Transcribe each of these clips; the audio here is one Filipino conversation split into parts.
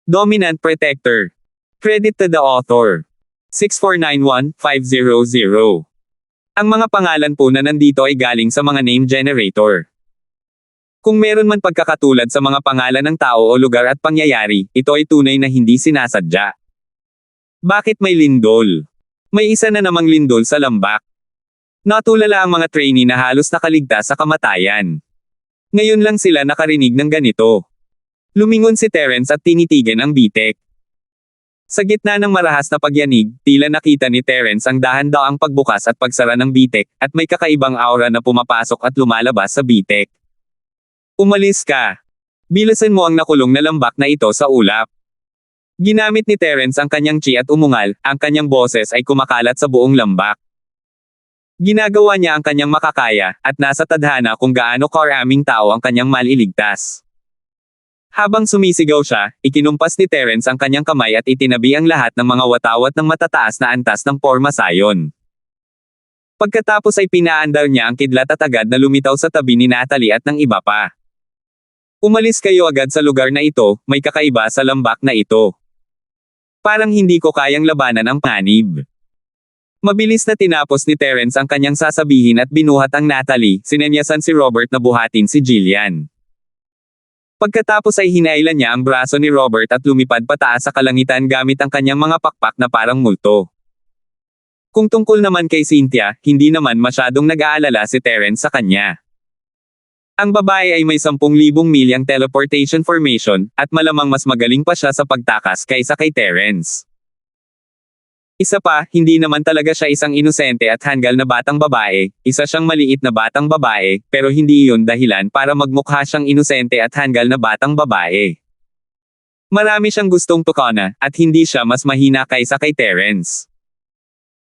Dominant Protector. Credit to the author. 6491500. Ang mga pangalan po na nandito ay galing sa mga name generator. Kung meron man pagkakatulad sa mga pangalan ng tao o lugar at pangyayari, ito ay tunay na hindi sinasadya. Bakit may lindol? May isa na namang lindol sa Lambak. Natulala ang mga trainee na halos nakaligtas sa kamatayan. Ngayon lang sila nakarinig ng ganito. Lumingon si Terence at tinitigan ang bitek. Sa gitna ng marahas na pagyanig, tila nakita ni Terence ang dahan-daang pagbukas at pagsara ng bitek, at may kakaibang aura na pumapasok at lumalabas sa bitek. Umalis ka. Bilasan mo ang nakulong na lambak na ito sa ulap. Ginamit ni Terence ang kanyang chi at umungal, ang kanyang boses ay kumakalat sa buong lambak. Ginagawa niya ang kanyang makakaya, at nasa tadhana kung gaano karaming tao ang kanyang maliligtas. Habang sumisigaw siya, ikinumpas ni Terence ang kanyang kamay at itinabi ang lahat ng mga watawat ng matataas na antas ng porma sayon. Pagkatapos ay pinaandar niya ang kidlat at agad na lumitaw sa tabi ni Natalie at ng iba pa. Umalis kayo agad sa lugar na ito, may kakaiba sa lambak na ito. Parang hindi ko kayang labanan ang panganib. Mabilis na tinapos ni Terence ang kanyang sasabihin at binuhat ang Natalie, sinenyasan si Robert na buhatin si Jillian. Pagkatapos ay hinailan niya ang braso ni Robert at lumipad pataas sa kalangitan gamit ang kanyang mga pakpak na parang multo. Kung tungkol naman kay Cynthia, hindi naman masyadong nag-aalala si Terence sa kanya. Ang babae ay may 10,000 milyang teleportation formation, at malamang mas magaling pa siya sa pagtakas kaysa kay Terence. Isa pa, hindi naman talaga siya isang inosente at hanggal na batang babae, isa siyang maliit na batang babae, pero hindi iyon dahilan para magmukha siyang inosente at hanggal na batang babae. Marami siyang gustong tukana, at hindi siya mas mahina kaysa kay Terence.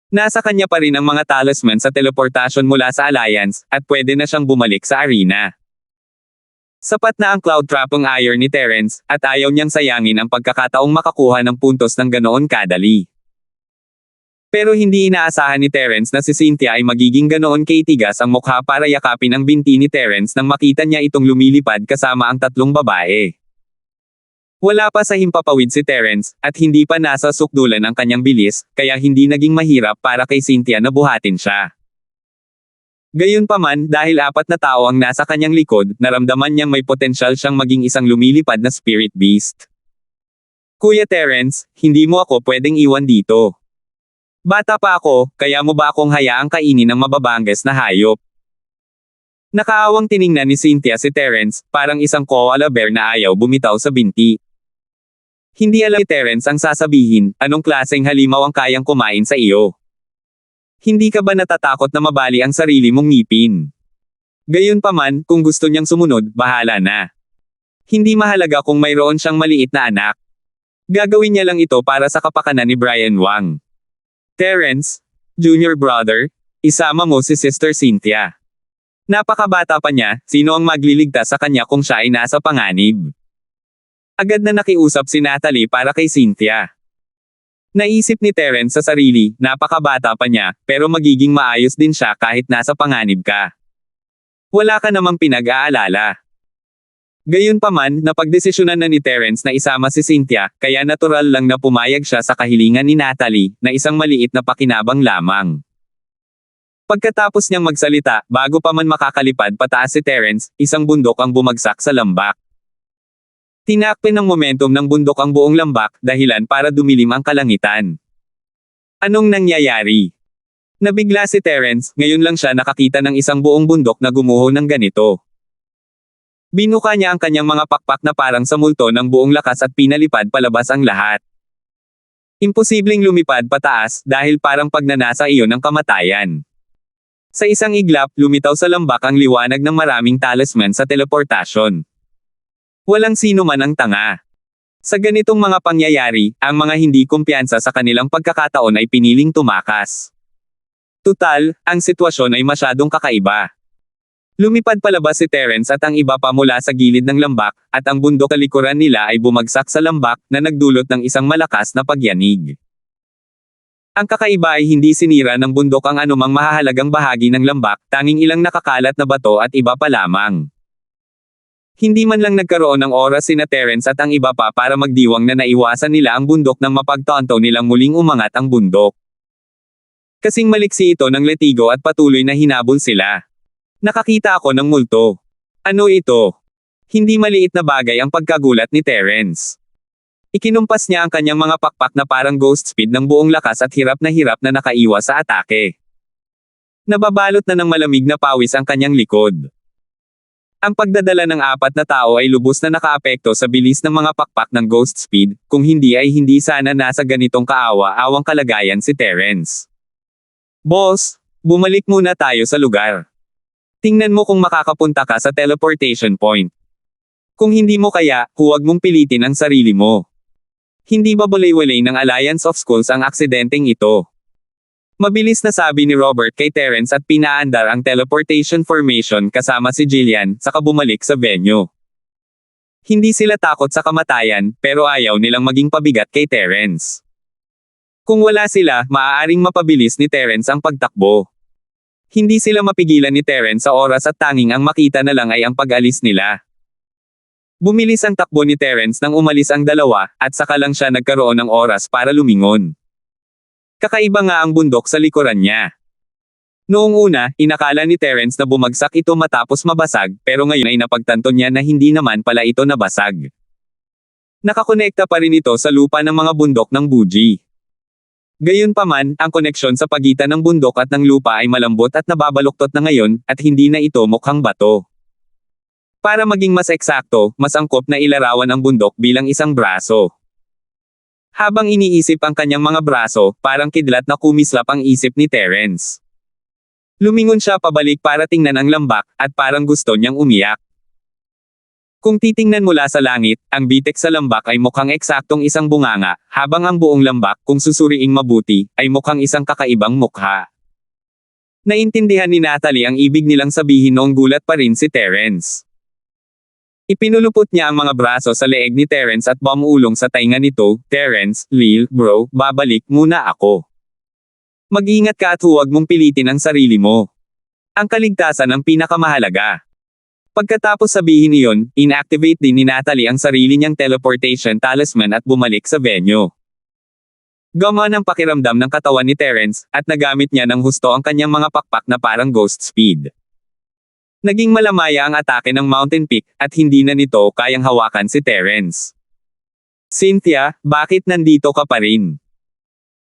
Nasa kanya pa rin ang mga talisman sa teleportasyon mula sa Alliance, at pwede na siyang bumalik sa arena. Sapat na ang cloud trapong iron ni Terence, at ayaw niyang sayangin ang pagkakataong makakuha ng puntos ng ganoon kadali. Pero hindi inaasahan ni Terence na si Cynthia ay magiging ganoon kaitigas ang mukha para yakapin ang binti ni Terence nang makita niya itong lumilipad kasama ang 3 babae. Wala pa sa himpapawid si Terence, at hindi pa nasa sukdulan ang kanyang bilis, kaya hindi naging mahirap para kay Cynthia na buhatin siya. Gayunpaman, dahil 4 na tao ang nasa kanyang likod, naramdaman niyang may potensyal siyang maging isang lumilipad na spirit beast. Kuya Terence, hindi mo ako pwedeng iwan dito. Bata pa ako, kaya mo ba akong hayaang kainin ng mababanges na hayop? Nakaawang tiningnan ni Cynthia si Terence, parang isang koala bear na ayaw bumitaw sa binti. Hindi alam ni Terence ang sasabihin, anong klaseng halimaw ang kayang kumain sa iyo? Hindi ka ba natatakot na mabali ang sarili mong ngipin? Gayunpaman, kung gusto niyang sumunod, bahala na. Hindi mahalaga kung mayroon siyang maliit na anak. Gagawin niya lang ito para sa kapakanan ni Brian Wang. Terence, junior brother, isama mo si Sister Cynthia. Napakabata pa niya, sino ang magliligtas sa kanya kung siya ay nasa panganib? Agad na nakiusap si Natalie para kay Cynthia. Naisip ni Terence sa sarili, napakabata pa niya, pero magiging maayos din siya kahit nasa panganib ka. Wala ka namang pinag-aalala. Gayunpaman, napagdesisyonan na ni Terence na isama si Cynthia, kaya natural lang na pumayag siya sa kahilingan ni Natalie, na isang maliit na pakinabang lamang. Pagkatapos niyang magsalita, bago pa man makakalipad pataas si Terence, isang bundok ang bumagsak sa lambak. Tinakpin ng momentum ng bundok ang buong lambak, dahilan para dumilim ang kalangitan. Anong nangyayari? Nabigla si Terence, ngayon lang siya nakakita ng isang buong bundok na gumuho ng ganito. Binuka niya ang kanyang mga pakpak na parang sa multo ng buong lakas at pinalipad palabas ang lahat. Imposibleng lumipad pataas, dahil parang pagnanasa iyon ng kamatayan. Sa isang iglap, lumitaw sa lambak ang liwanag ng maraming talisman sa teleportasyon. Walang sino man ang tanga. Sa ganitong mga pangyayari, ang mga hindi kumpiyansa sa kanilang pagkakataon ay piniling tumakas. Tutal, ang sitwasyon ay masyadong kakaiba. Lumipad palabas si Terence at ang iba pa mula sa gilid ng lambak, at ang bundok kalikuran nila ay bumagsak sa lambak, na nagdulot ng isang malakas na pagyanig. Ang kakaiba ay hindi sinira ng bundok ang anumang mahahalagang bahagi ng lambak, tanging ilang nakakalat na bato at iba pa lamang. Hindi man lang nagkaroon ng oras sina Terence at ang iba pa para magdiwang na naiwasan nila ang bundok nang mapagtanto nilang muling umangat ang bundok. Kasing maliksi ito ng letigo at patuloy na hinabol sila. Nakakita ako ng multo. Ano ito? Hindi maliit na bagay ang pagkagulat ni Terence. Ikinumpas niya ang kanyang mga pakpak na parang ghost speed ng buong lakas at hirap na nakaiwas sa atake. Nababalot na ng malamig na pawis ang kanyang likod. Ang pagdadala ng 4 na tao ay lubos na nakaapekto sa bilis ng mga pakpak ng ghost speed, kung hindi ay hindi sana nasa ganitong kaawa-awang kalagayan si Terence. Boss, bumalik muna tayo sa lugar. Tingnan mo kung makakapunta ka sa teleportation point. Kung hindi mo kaya, huwag mong pilitin ang sarili mo. Hindi babulay-walay ng Alliance of Schools ang aksidenteng ito. Mabilis na sabi ni Robert kay Terence at pinaandar ang teleportation formation kasama si Jillian, saka bumalik sa venue. Hindi sila takot sa kamatayan, pero ayaw nilang maging pabigat kay Terence. Kung wala sila, maaaring mapabilis ni Terence ang pagtakbo. Hindi sila mapigilan ni Terence sa oras at tanging ang makita na lang ay ang pag-alis nila. Bumilis ang takbo ni Terence nang umalis ang dalawa, at saka lang siya nagkaroon ng oras para lumingon. Kakaiba nga ang bundok sa likuran niya. Noong una, inakala ni Terence na bumagsak ito matapos mabasag, pero ngayon ay napagtanto niya na hindi naman pala ito nabasag. Nakakonekta pa rin ito sa lupa ng mga bundok ng Buji. Gayunpaman, ang koneksyon sa pagitan ng bundok at ng lupa ay malambot at nababaluktot na ngayon, at hindi na ito mukhang bato. Para maging mas eksakto, mas angkop na ilarawan ang bundok bilang isang braso. Habang iniisip ang kanyang mga braso, parang kidlat na kumislap ang isip ni Terence. Lumingon siya pabalik para tingnan ang lambak, at parang gusto niyang umiyak. Kung titingnan mula sa langit, ang bitek sa lambak ay mukhang eksaktong isang bunganga, habang ang buong lambak, kung susuriing mabuti, ay mukhang isang kakaibang mukha. Naintindihan ni Natalie ang ibig nilang sabihin noong gulat pa rin si Terence. Ipinulupot niya ang mga braso sa leeg ni Terence at bumulong sa tainga nito. Terence, Lil, bro, babalik muna ako. Mag-ingat ka at huwag mong pilitin ang sarili mo. Ang kaligtasan ang pinakamahalaga. Pagkatapos sabihin iyon, inactivate din ni Natalie ang sarili niyang teleportation talisman at bumalik sa venue. Gumaan ang pakiramdam ng katawan ni Terence, at nagamit niya ng husto ang kanyang mga pakpak na parang ghost speed. Naging malamaya ang atake ng Mountain Peak, at hindi na nito kayang hawakan si Terence. Cynthia, bakit nandito ka pa rin?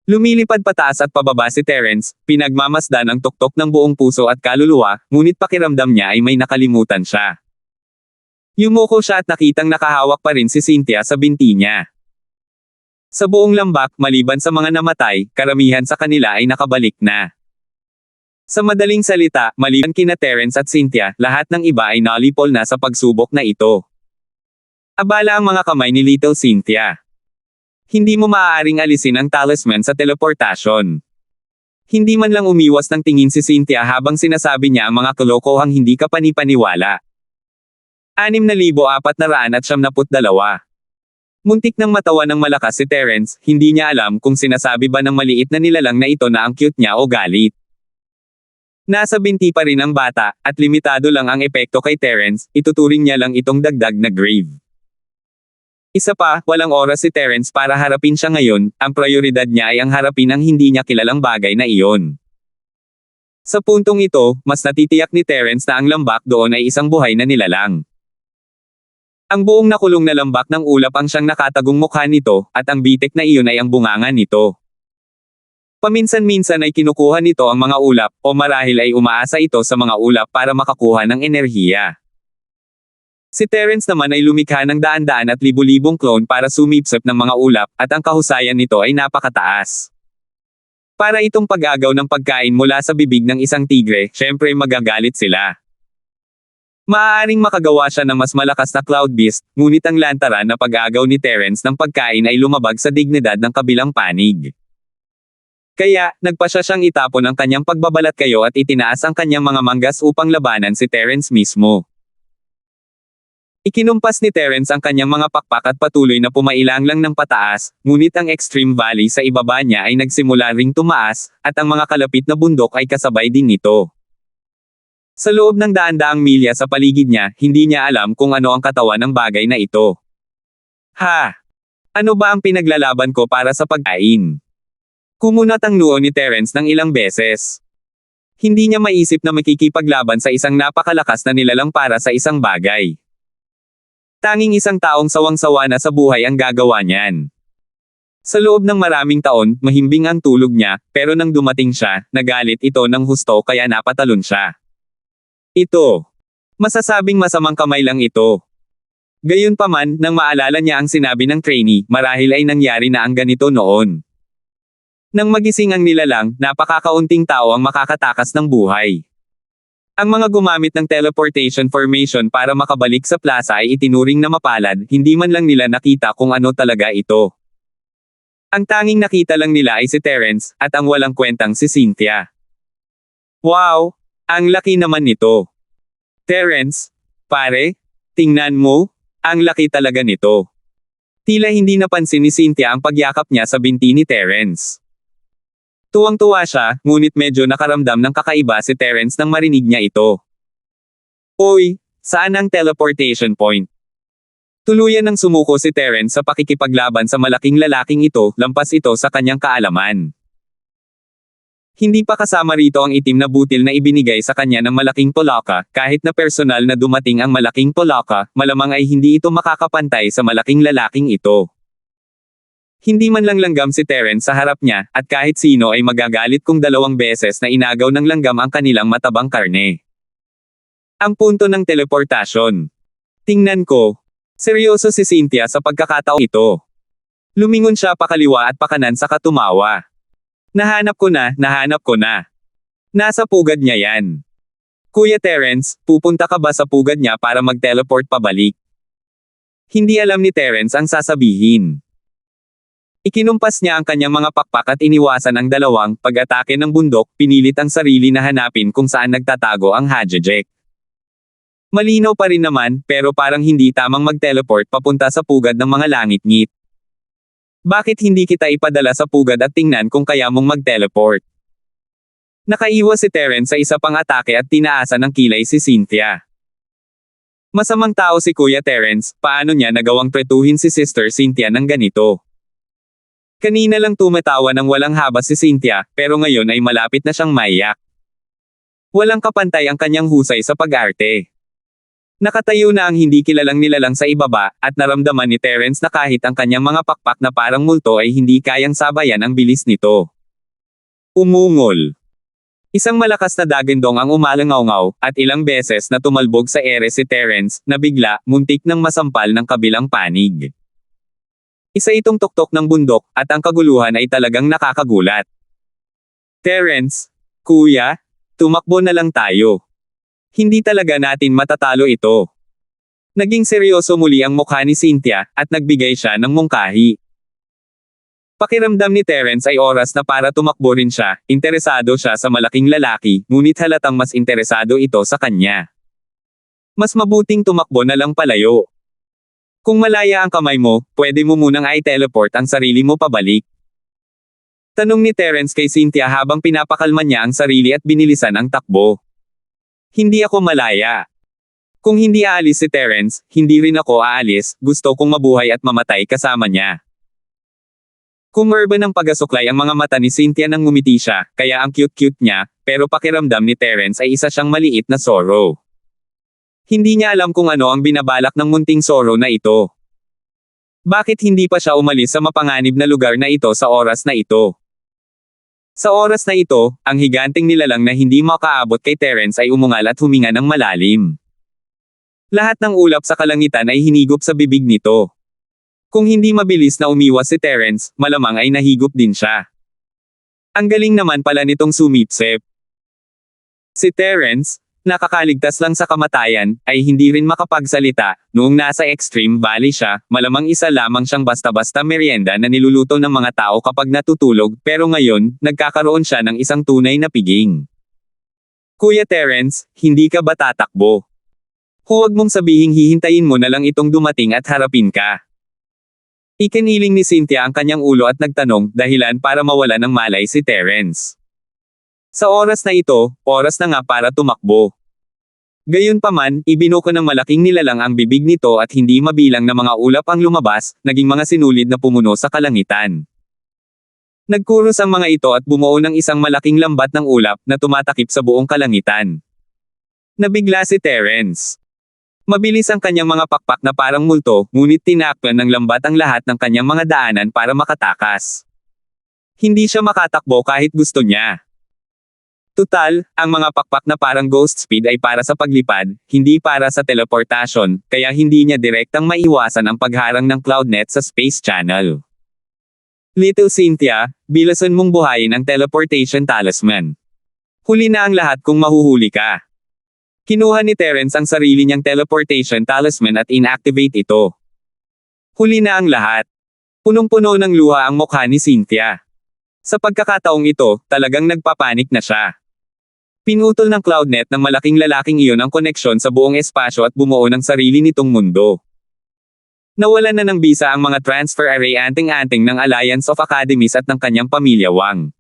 Lumilipad pataas at pababa si Terence, pinagmamasdan ang tuktok ng buong puso at kaluluwa, ngunit pakiramdam niya ay may nakalimutan siya. Yumuko siya at nakitang nakahawak pa rin si Cynthia sa binti niya. Sa buong lambak, maliban sa mga namatay, karamihan sa kanila ay nakabalik na. Sa madaling salita, maliban kina Terence at Cynthia, lahat ng iba ay nalipol na sa pagsubok na ito. Abala ang mga kamay ni Little Cynthia. Hindi mo maaaring alisin ang talisman sa teleportasyon. Hindi man lang umiwas ng tingin si Cynthia habang sinasabi niya ang mga kalokohang hindi ka panipaniwala. 6,472. Muntik nang matawa ng malakas si Terence, hindi niya alam kung sinasabi ba ng maliit na nilalang na ito na ang cute niya o galit. Nasa binti pa rin ang bata, at limitado lang ang epekto kay Terence, ituturing niya lang itong dagdag na grave. Isa pa, walang oras si Terence para harapin siya ngayon, ang prioridad niya ay ang harapin ang hindi niya kilalang bagay na iyon. Sa puntong ito, mas natitiyak ni Terence na ang lambak doon ay isang buhay na nilalang. Ang buong nakulong na lambak ng ulap ang siyang nakatagong mukha nito, at ang bitek na iyon ay ang bunganga nito. Paminsan-minsan ay kinukuha nito ang mga ulap, o marahil ay umaasa ito sa mga ulap para makakuha ng enerhiya. Si Terence naman ay lumikha ng daan-daan at libu-libong clone para sumipsip ng mga ulap, at ang kahusayan nito ay napakataas. Para itong pag-agaw ng pagkain mula sa bibig ng isang tigre, syempre magagalit sila. Maaaring makagawa siya ng mas malakas na cloud beast, ngunit ang lantaran na pag-agaw ni Terence ng pagkain ay lumabag sa dignidad ng kabilang panig. Kaya, nagpasya siyang itapon ang kanyang pagbabalat kayo at itinaas ang kanyang mga manggas upang labanan si Terence mismo. Ikinumpas ni Terence ang kanyang mga pakpak at patuloy na pumailang lang ng pataas, ngunit ang extreme valley sa ibaba niya ay nagsimula ring tumaas, at ang mga kalapit na bundok ay kasabay din nito. Sa loob ng daan-daang milya sa paligid niya, hindi niya alam kung ano ang katawan ng bagay na ito. Ha! Ano ba ang pinaglalaban ko para sa pagkain? Kumunat ang noo ni Terence ng ilang beses. Hindi niya maisip na makikipaglaban sa isang napakalakas na nilalang para sa isang bagay. Tanging isang taong sawang-sawa na sa buhay ang gagawa niyan. Sa loob ng maraming taon, mahimbing ang tulog niya, pero nang dumating siya, nagalit ito ng husto kaya napatalon siya. Ito. Masasabing masamang kamay lang ito. Gayunpaman, nang maalala niya ang sinabi ng trainee, marahil ay nangyari na ang ganito noon. Nang magising ang nilalang, napakakaunting tao ang makakatakas ng buhay. Ang mga gumamit ng teleportation formation para makabalik sa plaza ay itinuring na mapalad, hindi man lang nila nakita kung ano talaga ito. Ang tanging nakita lang nila ay si Terence, at ang walang kwentang si Cynthia. Wow! Ang laki naman nito. Terence, pare, tingnan mo, ang laki talaga nito. Tila hindi napansin ni Cynthia ang pagyakap niya sa binti ni Terence. Tuwang-tuwa siya, ngunit medyo nakaramdam ng kakaiba si Terence nang marinig niya ito. Oy, saan ang teleportation point? Tuluyan ng sumuko si Terence sa pakikipaglaban sa malaking lalaking ito, lampas ito sa kanyang kaalaman. Hindi pa kasama rito ang itim na butil na ibinigay sa kanya ng malaking Polaka, kahit na personal na dumating ang malaking Polaka, malamang ay hindi ito makakapantay sa malaking lalaking ito. Hindi man lang langgam si Terence sa harap niya, at kahit sino ay magagalit kung 2 beses na inagaw ng langgam ang kanilang matabang karne. Ang punto ng teleportasyon. Tingnan ko. Seryoso si Cynthia sa pagkakataong ito. Lumingon siya pakaliwa at pakanan saka tumawa. Nahanap ko na. Nasa pugad niya yan. Kuya Terence, pupunta ka ba sa pugad niya para mag-teleport pabalik? Hindi alam ni Terence ang sasabihin. Ikinumpas niya ang kanyang mga pakpak at iniwasan ang dalawang pag-atake ng bundok, pinilit ang sarili na hanapin kung saan nagtatago ang Hajajek. Malinaw pa rin naman, pero parang hindi tamang mag-teleport papunta sa pugad ng mga langit-ngit. Bakit hindi kita ipadala sa pugad at tingnan kung kaya mong mag-teleport? Nakaiwas si Terence sa isa pang atake at tinaasan ng kilay si Cynthia. Masamang tao si Kuya Terence, paano niya nagawang tretuhin si Sister Cynthia ng ganito? Kanina lang tumatawa ng walang habas si Cynthia, pero ngayon ay malapit na siyang maiyak. Walang kapantay ang kanyang husay sa pag-arte. Nakatayo na ang hindi kilalang nilalang sa ibaba, at naramdaman ni Terence na kahit ang kanyang mga pakpak na parang multo ay hindi kayang sabayan ang bilis nito. Umungol. Isang malakas na dagandong ang umalangaw-ngaw, at ilang beses na tumalbog sa ere si Terence, na bigla, muntik ng masampal ng kabilang panig. Isa itong tuktok ng bundok, at ang kaguluhan ay talagang nakakagulat. Terence, kuya, tumakbo na lang tayo. Hindi talaga natin matatalo ito. Naging seryoso muli ang mukha ni Cynthia, at nagbigay siya ng mungkahi. Pakiramdam ni Terence ay oras na para tumakbo rin siya, interesado siya sa malaking lalaki, ngunit halatang mas interesado ito sa kanya. Mas mabuting tumakbo na lang palayo. Kung malaya ang kamay mo, pwede mo munang i-teleport ang sarili mo pabalik. Tanong ni Terence kay Cynthia habang pinapakalma niya ang sarili at binilisan ang takbo. Hindi ako malaya. Kung hindi aalis si Terence, hindi rin ako aalis, gusto kong mabuhay at mamatay kasama niya. Kumerba ng pagasuklay ang mga mata ni Cynthia nang ngumiti siya, kaya ang cute-cute niya, pero pakiramdam ni Terence ay isa siyang maliit na Zorro. Hindi niya alam kung ano ang binabalak ng munting Zorro na ito. Bakit hindi pa siya umalis sa mapanganib na lugar na ito sa oras na ito? Sa oras na ito, ang higanteng nilalang na hindi makaabot kay Terence ay umungal at huminga ng malalim. Lahat ng ulap sa kalangitan ay hinigop sa bibig nito. Kung hindi mabilis na umiwas si Terence, malamang ay nahigop din siya. Ang galing naman pala nitong sumipsep. Si Terence, nakakaligtas lang sa kamatayan, ay hindi rin makapagsalita. Noong nasa Extreme Valley siya, malamang isa lamang siyang basta-basta merienda na niluluto ng mga tao kapag natutulog, pero ngayon, nagkakaroon siya ng isang tunay na piging. Kuya Terence, hindi ka ba tatakbo? Huwag mong sabihing hihintayin mo na lang itong dumating at harapin ka. Ikiniling ni Cynthia ang kanyang ulo at nagtanong, dahilan para mawala ng malay si Terence. Sa oras na ito, oras na nga para tumakbo. Gayunpaman, ibinuko ng malaking nilalang ang bibig nito at hindi mabilang na mga ulap ang lumabas, naging mga sinulid na pumuno sa kalangitan. Nagkuros ang mga ito at bumuo ng isang malaking lambat ng ulap na tumatakip sa buong kalangitan. Nabigla si Terence. Mabilis ang kanyang mga pakpak na parang multo, ngunit tinakpan ng lambat ang lahat ng kanyang mga daanan para makatakas. Hindi siya makatakbo kahit gusto niya. Tutal, ang mga pakpak na parang ghost speed ay para sa paglipad, hindi para sa teleportasyon, kaya hindi niya direktang maiwasan ang pagharang ng CloudNet sa Space Channel. Little Cynthia, bilasan mong buhayin ang teleportation talisman. Huli na ang lahat kung mahuhuli ka. Kinuha ni Terence ang sarili niyang teleportation talisman at inactivate ito. Huli na ang lahat. Punong-puno ng luha ang mukha ni Cynthia. Sa pagkakataong ito, talagang nagpapanik na siya. Pinutol ng CloudNet ng malaking lalaking iyon ang koneksyon sa buong espasyo at bumuo ng sarili nitong mundo. Nawalan na ng bisa ang mga transfer array anting-anting ng Alliance of Academies at ng kanyang pamilya Wang.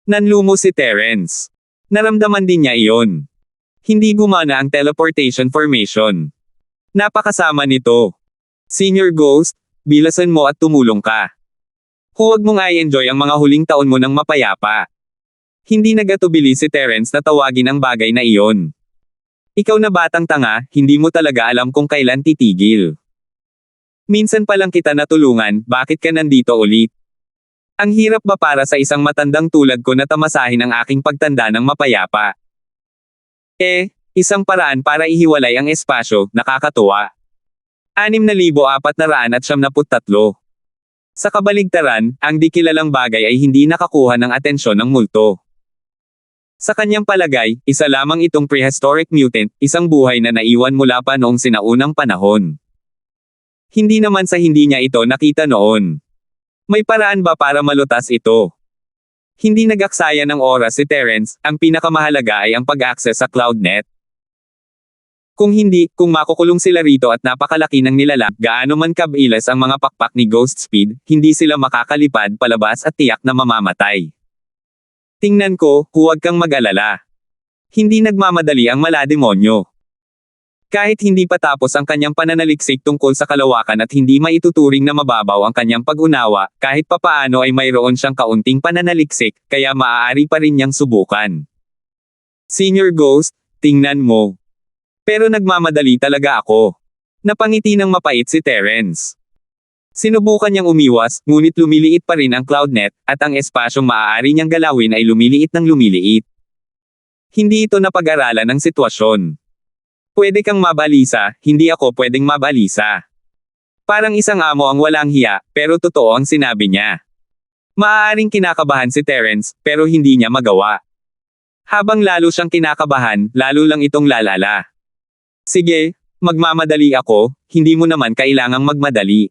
Nanlumo si Terence. Naramdaman din niya iyon. Hindi gumana ang teleportation formation. Napakasama nito. Senior Ghost, bilasan mo at tumulong ka. Huwag mong i-enjoy ang mga huling taon mo ng mapayapa. Hindi nagatubili si Terence na tawagin ang bagay na iyon. Ikaw na batang tanga, hindi mo talaga alam kung kailan titigil. Minsan pa lang kita natulungan, bakit ka nandito ulit? Ang hirap ba para sa isang matandang tulad ko na tamasahin ang aking pagtanda ng mapayapa? Isang paraan para ihiwalay ang espasyo, nakakatuwa. 6,473. Sa kabaligtaran, ang di kilalang bagay ay hindi nakakuha ng atensyon ng multo. Sa kanyang palagay, isa lamang itong prehistoric mutant, isang buhay na naiwan mula pa noong sinaunang panahon. Hindi naman sa hindi niya ito nakita noon. May paraan ba para malutas ito? Hindi nag-aksaya ng oras si Terence, ang pinakamahalaga ay ang pag-access sa CloudNet. Kung hindi, kung makukulong sila rito at napakalaki ng nilalang, gaano man kabilas ang mga pakpak ni Ghost Speed, hindi sila makakalipad palabas at tiyak na mamamatay. Tingnan ko, huwag kang mag-alala. Hindi nagmamadali ang malademonyo. Kahit hindi pa tapos ang kanyang pananaliksik tungkol sa kalawakan at hindi maituturing na mababaw ang kanyang pag-unawa, kahit papaano ay mayroon siyang kaunting pananaliksik, kaya maaari pa rin niyang subukan. Senior Ghost, tingnan mo. Pero nagmamadali talaga ako. Napangiti ng mapait si Terence. Sinubukan niyang umiwas, ngunit lumiliit pa rin ang CloudNet, at ang espasyong maaari niyang galawin ay lumiliit ng lumiliit. Hindi ito napag-aralan ng sitwasyon. Pwede kang mabalisa, hindi ako pwedeng mabalisa. Parang isang amo ang walang hiya, pero totoo ang sinabi niya. Maaaring kinakabahan si Terence, pero hindi niya magawa. Habang lalo siyang kinakabahan, lalo lang itong lalala. Sige, magmamadali ako, hindi mo naman kailangang magmadali.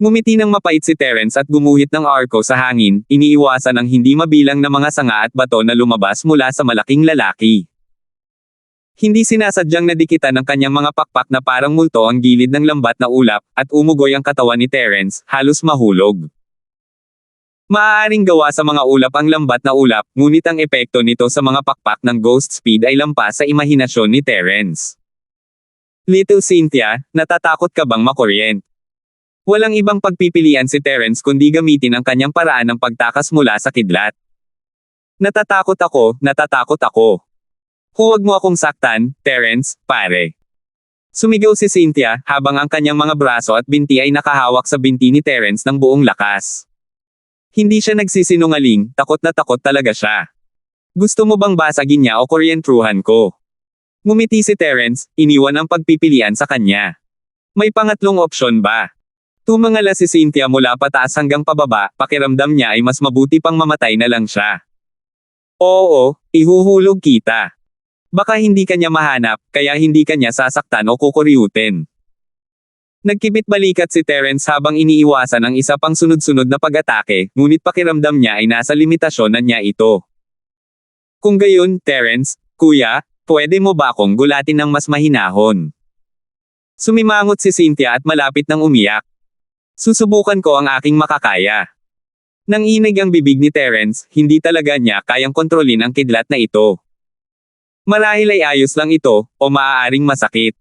Ngumiti ng mapait si Terence at gumuhit ng arko sa hangin, iniiwasan ang hindi mabilang na mga sanga at bato na lumabas mula sa malaking lalaki. Hindi sinasadyang nadikitan ng kanyang mga pakpak na parang multo ang gilid ng lambat na ulap, at umugoy ang katawan ni Terence, halos mahulog. Maaaring gawa sa mga ulap ang lambat na ulap, ngunit ang epekto nito sa mga pakpak ng Ghost Speed ay lampas sa imahinasyon ni Terence. Little Cynthia, natatakot ka bang makuryent? Walang ibang pagpipilian si Terence kundi gamitin ang kanyang paraan ng pagtakas mula sa kidlat. Natatakot ako, natatakot ako. Huwag mo akong saktan, Terence, pare. Sumigaw si Cynthia, habang ang kanyang mga braso at binti ay nakahawak sa binti ni Terence ng buong lakas. Hindi siya nagsisinungaling, takot na takot talaga siya. Gusto mo bang basagin niya o kuryentruhan ko? Ngumiti si Terence, iniwan ang pagpipilian sa kanya. May pangatlong opsyon ba? Tumangala si Cynthia mula pataas hanggang pababa, pakiramdam niya ay mas mabuti pang mamatay na lang siya. Oo, ihuhulog kita. Baka hindi kanya mahanap, kaya hindi kanya sasaktan o kukuryutin. Nagkibit balikat si Terence habang iniiwasan ang isa pang sunod-sunod na pag-atake, ngunit pakiramdam niya ay nasa limitasyon na niya ito. Kung gayon, Terence, kuya, pwede mo ba akong gulatin ng mas mahinahon? Sumimangot si Cynthia at malapit nang umiyak. Susubukan ko ang aking makakaya. Nanginig ang bibig ni Terence, hindi talaga niya kayang kontrolin ang kidlat na ito. Marahil ay ayos lang ito, o maaaring masakit.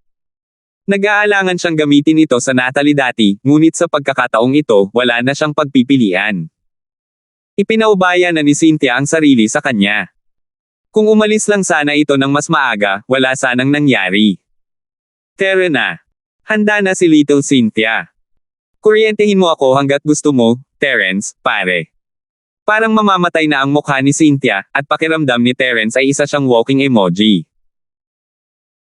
Nag-aalangan siyang gamitin ito sa Natalie dati, ngunit sa pagkakataong ito, wala na siyang pagpipilian. Ipinaubaya na ni Cynthia ang sarili sa kanya. Kung umalis lang sana ito ng mas maaga, wala sanang nangyari. Tara na. Handa na si Little Cynthia. Kuryentehin mo ako hanggat gusto mo, Terence, pare. Parang mamamatay na ang mukha ni Cynthia, at pakiramdam ni Terence ay isa siyang walking emoji.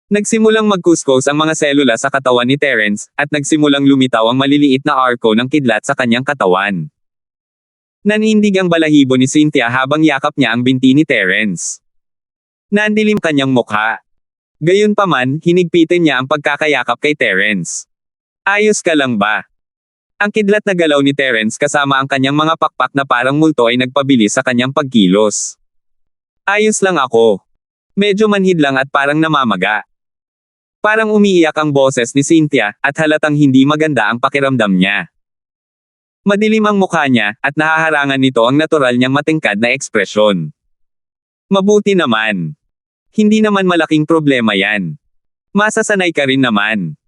Nagsimulang magkuskos ang mga selula sa katawan ni Terence, at nagsimulang lumitaw ang maliliit na arko ng kidlat sa kanyang katawan. Nanindig ang balahibo ni Cynthia habang yakap niya ang binti ni Terence. Nandilim kanyang mukha. Gayunpaman, hinigpitin niya ang pagkakayakap kay Terence. Ayos ka lang ba? Ang kidlat na galaw ni Terence kasama ang kanyang mga pakpak na parang multo ay nagpabilis sa kanyang pagkilos. Ayos lang ako. Medyo manhid lang at parang namamaga. Parang umiiyak ang boses ni Cynthia, at halatang hindi maganda ang pakiramdam niya. Madilim ang mukha niya, at nahaharangan nito ang natural niyang matingkad na ekspresyon. Mabuti naman. Hindi naman malaking problema yan. Masasanay ka rin naman.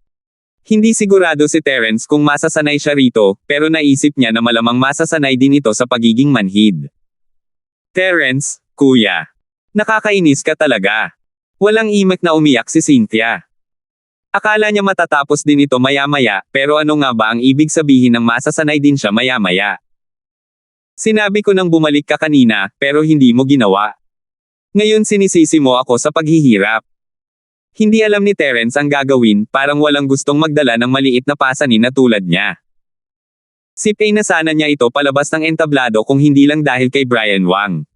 Hindi sigurado si Terence kung masasanay siya rito, pero naisip niya na malamang masasanay din ito sa pagiging manhid. Terence, kuya. Nakakainis ka talaga. Walang imek na umiyak si Cynthia. Akala niya matatapos din ito maya-maya, pero ano nga ba ang ibig sabihin ng masasanay din siya maya-maya? Sinabi ko nang bumalik ka kanina, pero hindi mo ginawa. Ngayon sinisisi mo ako sa paghihirap. Hindi alam ni Terence ang gagawin, parang walang gustong magdala ng maliit na pasanin na tulad niya. Sipay na sana niya ito palabas ng entablado kung hindi lang dahil kay Brian Wang.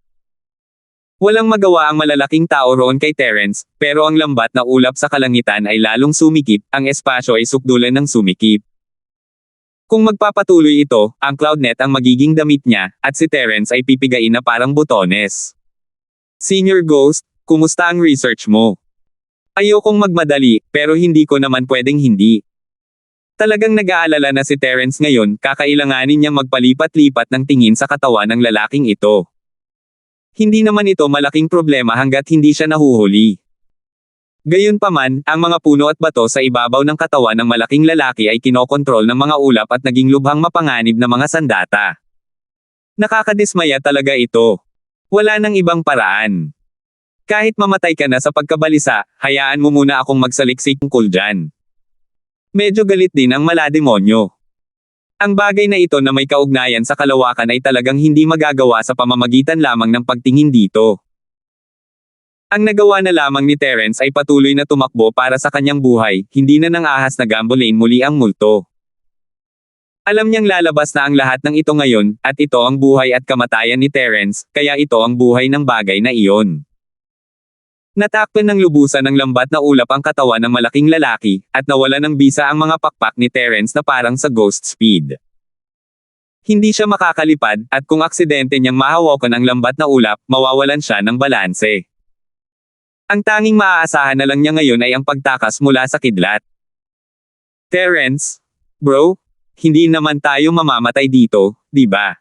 Walang magawa ang malalaking tao roon kay Terence, pero ang lambat na ulap sa kalangitan ay lalong sumikip, ang espasyo ay sukdulan ng sumikip. Kung magpapatuloy ito, ang CloudNet ang magiging damit niya, at si Terence ay pipigain na parang butones. Senior Ghost, kumusta ang research mo? Ayokong magmadali, pero hindi ko naman pwedeng hindi. Talagang nag-aalala na si Terence ngayon, kakailanganin niyang magpalipat-lipat ng tingin sa katawan ng lalaking ito. Hindi naman ito malaking problema hanggat hindi siya nahuhuli. Gayunpaman, ang mga puno at bato sa ibabaw ng katawan ng malaking lalaki ay kinokontrol ng mga ulap at naging lubhang mapanganib na mga sandata. Nakakadismaya talaga ito. Wala nang ibang paraan. Kahit mamatay ka na sa pagkabalisa, hayaan mo muna akong magsaliksik tungkol dyan. Medyo galit din ang malademonyo. Ang bagay na ito na may kaugnayan sa kalawakan ay talagang hindi magagawa sa pamamagitan lamang ng pagtingin dito. Ang nagawa na lamang ni Terence ay patuloy na tumakbo para sa kanyang buhay, hindi na nang ahas na gambolain muli ang multo. Alam niyang lalabas na ang lahat ng ito ngayon, at ito ang buhay at kamatayan ni Terence, kaya ito ang buhay ng bagay na iyon. Natakpan ng lubusan ng lambat na ulap ang katawan ng malaking lalaki, at nawala ng bisa ang mga pakpak ni Terence na parang sa ghost speed. Hindi siya makakalipad, at kung aksidente niyang mahawakan ang lambat na ulap, mawawalan siya ng balanse. Ang tanging maaasahan na lang niya ngayon ay ang pagtakas mula sa kidlat. Terence? Bro? Hindi naman tayo mamamatay dito, di ba?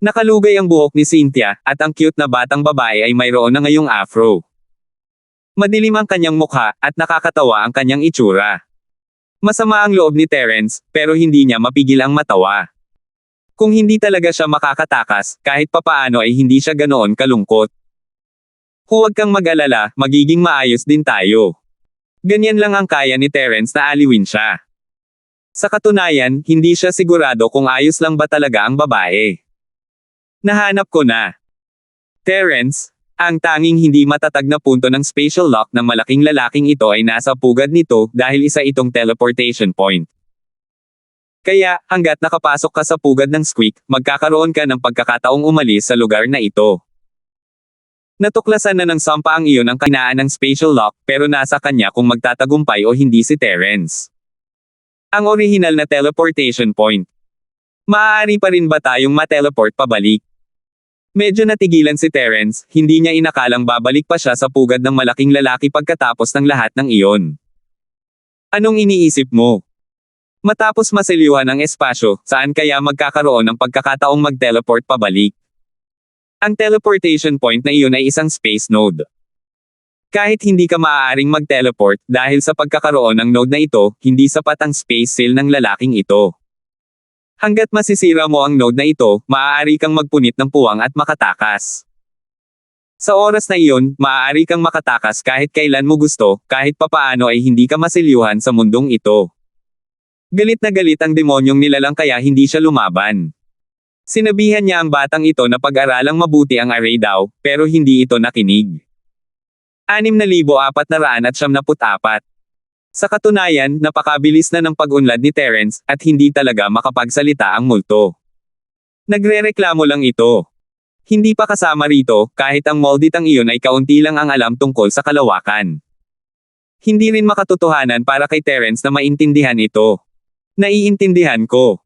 Nakalugay ang buhok ni Cynthia, at ang cute na batang babae ay mayroon na ngayong afro. Madilim ang kanyang mukha, at nakakatawa ang kanyang itsura. Masama ang loob ni Terence, pero hindi niya mapigil ang matawa. Kung hindi talaga siya makakatakas, kahit papaano ay hindi siya ganoon kalungkot. Huwag kang mag-alala, magiging maayos din tayo. Ganyan lang ang kaya ni Terence na aliwin siya. Sa katunayan, hindi siya sigurado kung ayos lang ba talaga ang babae. Nahanap ko na. Terence, ang tanging hindi matatag na punto ng spatial lock ng malaking lalaking ito ay nasa pugad nito dahil isa itong teleportation point. Kaya, hanggat nakapasok ka sa pugad ng squeak, magkakaroon ka ng pagkakataong umalis sa lugar na ito. Natuklasan na ng Sampa ang iyon ang kahinaan ng spatial lock, pero nasa kanya kung magtatagumpay o hindi si Terence. Ang orihinal na teleportation point. Maaari pa rin ba tayong ma-teleport pabalik? Medyo natigilan si Terence, hindi niya inakalang babalik pa siya sa pugad ng malaking lalaki pagkatapos ng lahat ng iyon. Anong iniisip mo? Matapos maselyuhan ang espasyo, saan kaya magkakaroon ng pagkakataong mag-teleport pabalik? Ang teleportation point na iyon ay isang space node. Kahit hindi ka maaaring mag-teleport dahil sa pagkakaroon ng node na ito, hindi sapat ang space seal ng lalaking ito. Hanggat masisira mo ang node na ito, maaari kang magpunit ng puwang at makatakas. Sa oras na iyon, maaari kang makatakas kahit kailan mo gusto, kahit papaano ay hindi ka masilyuhan sa mundong ito. Galit na galit ang demonyong nilalang kaya hindi siya lumaban. Sinabihan niya ang batang ito na pag-aralang mabuti ang array daw, pero hindi ito nakinig. 6,474. Sa katunayan, napakabilis na ng pag-unlad ni Terence, at hindi talaga makapagsalita ang multo. Nagrereklamo lang ito. Hindi pa kasama rito, kahit ang molditang iyon ay kaunti lang ang alam tungkol sa kalawakan. Hindi rin makatotohanan para kay Terence na maintindihan ito. Naiintindihan ko.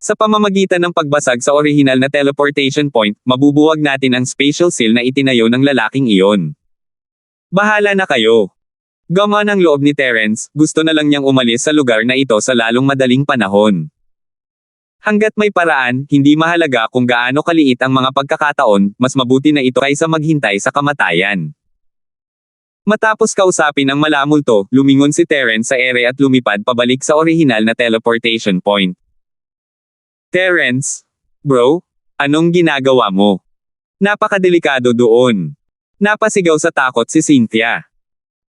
Sa pamamagitan ng pagbasag sa orihinal na teleportation point, mabubuwag natin ang spatial seal na itinayo ng lalaking iyon. Bahala na kayo. Gaman ang loob ni Terence, gusto na lang niyang umalis sa lugar na ito sa lalong madaling panahon. Hanggat may paraan, hindi mahalaga kung gaano kaliit ang mga pagkakataon, mas mabuti na ito kaysa maghintay sa kamatayan. Matapos kausapin ang malamulto, lumingon si Terence sa ere at lumipad pabalik sa orihinal na teleportation point. Terence? Bro? Anong ginagawa mo? Napakadelikado doon. Napasigaw sa takot si Cynthia.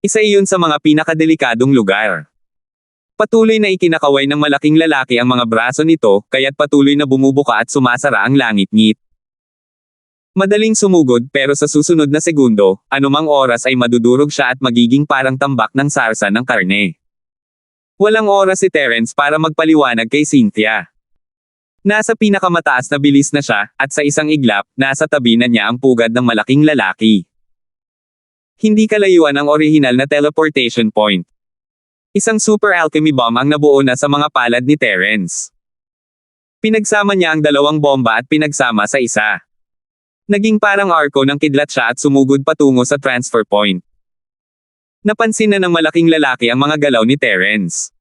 Isa iyon sa mga pinakadelikadong lugar. Patuloy na ikinakaway ng malaking lalaki ang mga braso nito, kaya't patuloy na bumubuka at sumasara ang langit-ngit. Madaling sumugod pero sa susunod na segundo, anumang oras ay madudurog siya at magiging parang tambak ng sarsa ng karne. Walang oras si Terence para magpaliwanag kay Cynthia. Nasa pinakamataas na bilis na siya, at sa isang iglap, nasa tabi na niya ang pugad ng malaking lalaki. Hindi kalayuan ang orihinal na teleportation point. Isang super alchemy bomb ang nabuo na sa mga palad ni Terence. Pinagsama niya ang dalawang bomba at pinagsama sa isa. Naging parang arko ng kidlat siya at sumugod patungo sa transfer point. Napansin na ng malaking lalaki ang mga galaw ni Terence.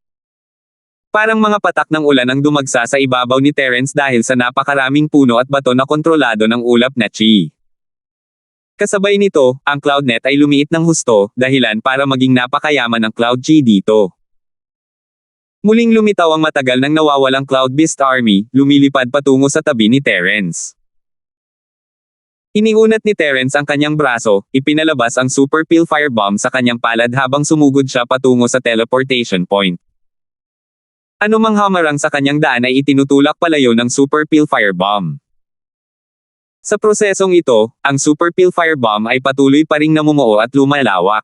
Parang mga patak ng ulan ang dumagsa sa ibabaw ni Terence dahil sa napakaraming puno at bato na kontrolado ng ulap na chi. Kasabay nito, ang CloudNet ay lumiit ng husto, dahilan para maging napakayaman ng Cloud Chi dito. Muling lumitaw ang matagal nang nawawalang Cloud Beast Army, lumilipad patungo sa tabi ni Terence. Iniunat ni Terence ang kanyang braso, ipinalabas ang Super Peel Firebomb sa kanyang palad habang sumugod siya patungo sa teleportation point. Anumang hamarang sa kanyang daan ay itinutulak palayo ng Super Peel Firebomb. Sa prosesong ito, ang Super Peel Firebomb ay patuloy pa ring namumuo at lumalawak.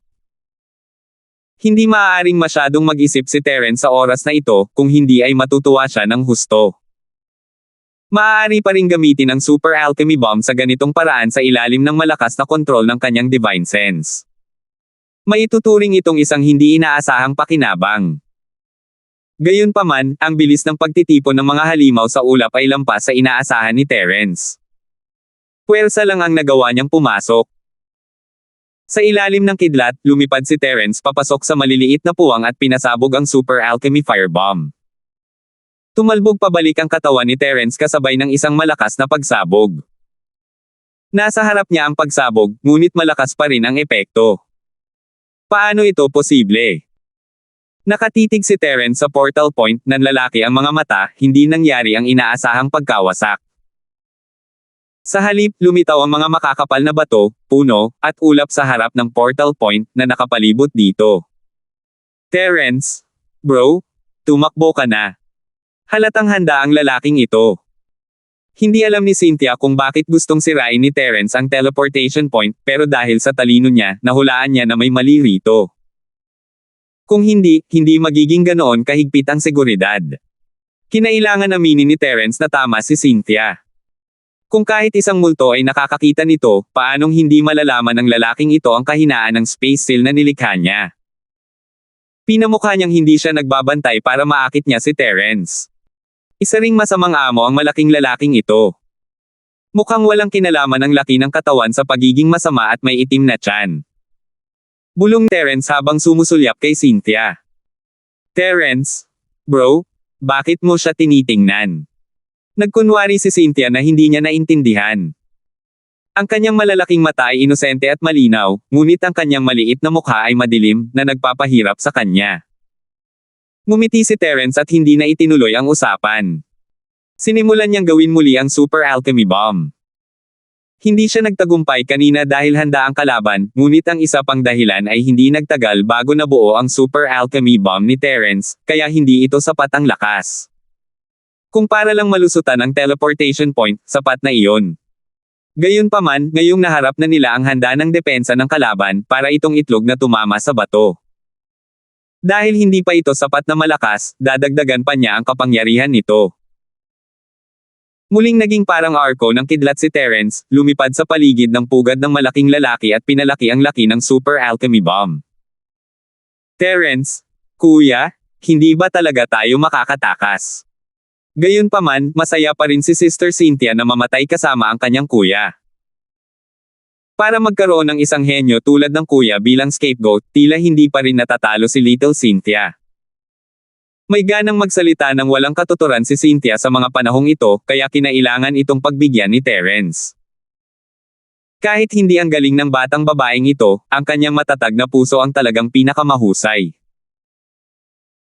Hindi maaaring masyadong mag-isip si Terence sa oras na ito, kung hindi ay matutuwa siya ng husto. Maaari pa ring gamitin ang Super Alchemy Bomb sa ganitong paraan sa ilalim ng malakas na kontrol ng kanyang Divine Sense. Maituturing itong isang hindi inaasahang pakinabang. Gayunpaman, ang bilis ng pagtitipon ng mga halimaw sa ulap ay lampas sa inaasahan ni Terence. Puwersa lang ang nagawa niyang pumasok. Sa ilalim ng kidlat, lumipad si Terence papasok sa maliliit na puwang at pinasabog ang Super Alchemy Firebomb. Tumalbog pabalik ang katawan ni Terence kasabay ng isang malakas na pagsabog. Nasa harap niya ang pagsabog, ngunit malakas pa rin ang epekto. Paano ito posible? Nakatitig si Terence sa portal point, nanlalaki ang mga mata, hindi nangyari ang inaasahang pagkawasak. Sa halip, lumitaw ang mga makakapal na bato, puno, at ulap sa harap ng portal point na nakapalibot dito. Terence? Bro? Tumakbo ka na. Halatang handa ang lalaking ito. Hindi alam ni Cynthia kung bakit gustong sirain ni Terence ang teleportation point, pero dahil sa talino niya, nahulaan niya na may mali rito. Kung hindi magiging ganoon kahigpit ang seguridad. Kinailangan aminin ni Terence na tama si Cynthia. Kung kahit isang multo ay nakakakita nito, paanong hindi malalaman ng lalaking ito ang kahinaan ng space seal na nilikha niya? Pinamukha niyang hindi siya nagbabantay para maakit niya si Terence. Isa ring masamang amo ang malaking lalaking ito. Mukhang walang kinalaman ang laki ng katawan sa pagiging masama at may itim na tiyan. Bulong Terence habang sumusulyap kay Cynthia. Terence? Bro? Bakit mo siya tinitingnan? Nagkunwari si Cynthia na hindi niya naintindihan. Ang kanyang malalaking mata ay inosente at malinaw, ngunit ang kanyang maliit na mukha ay madilim, na nagpapahirap sa kanya. Ngumiti si Terence at hindi na itinuloy ang usapan. Sinimulan niyang gawin muli ang Super Alchemy Bomb. Hindi siya nagtagumpay kanina dahil handa ang kalaban, ngunit ang isa pang dahilan ay hindi nagtagal bago nabuo ang Super Alchemy Bomb ni Terence, kaya hindi ito sapat ang lakas. Kung para lang malusutan ang teleportation point, sapat na iyon. Gayunpaman, ngayong naharap na nila ang handa ng depensa ng kalaban para itong itlog na tumama sa bato. Dahil hindi pa ito sapat na malakas, dadagdagan pa niya ang kapangyarihan nito. Muling naging parang arko ng kidlat si Terence, lumipad sa paligid ng pugad ng malaking lalaki at pinalaki ang laki ng Super Alchemy Bomb. Terence, kuya, hindi ba talaga tayo makakatakas? Gayunpaman, masaya pa rin si Sister Cynthia na mamatay kasama ang kanyang kuya. Para magkaroon ng isang henyo tulad ng kuya bilang scapegoat, tila hindi pa rin natatalo si Little Cynthia. May ganang magsalita ng walang katuturan si Cynthia sa mga panahong ito, kaya kinailangan itong pagbigyan ni Terence. Kahit hindi ang galing ng batang babaeng ito, ang kanyang matatag na puso ang talagang pinakamahusay.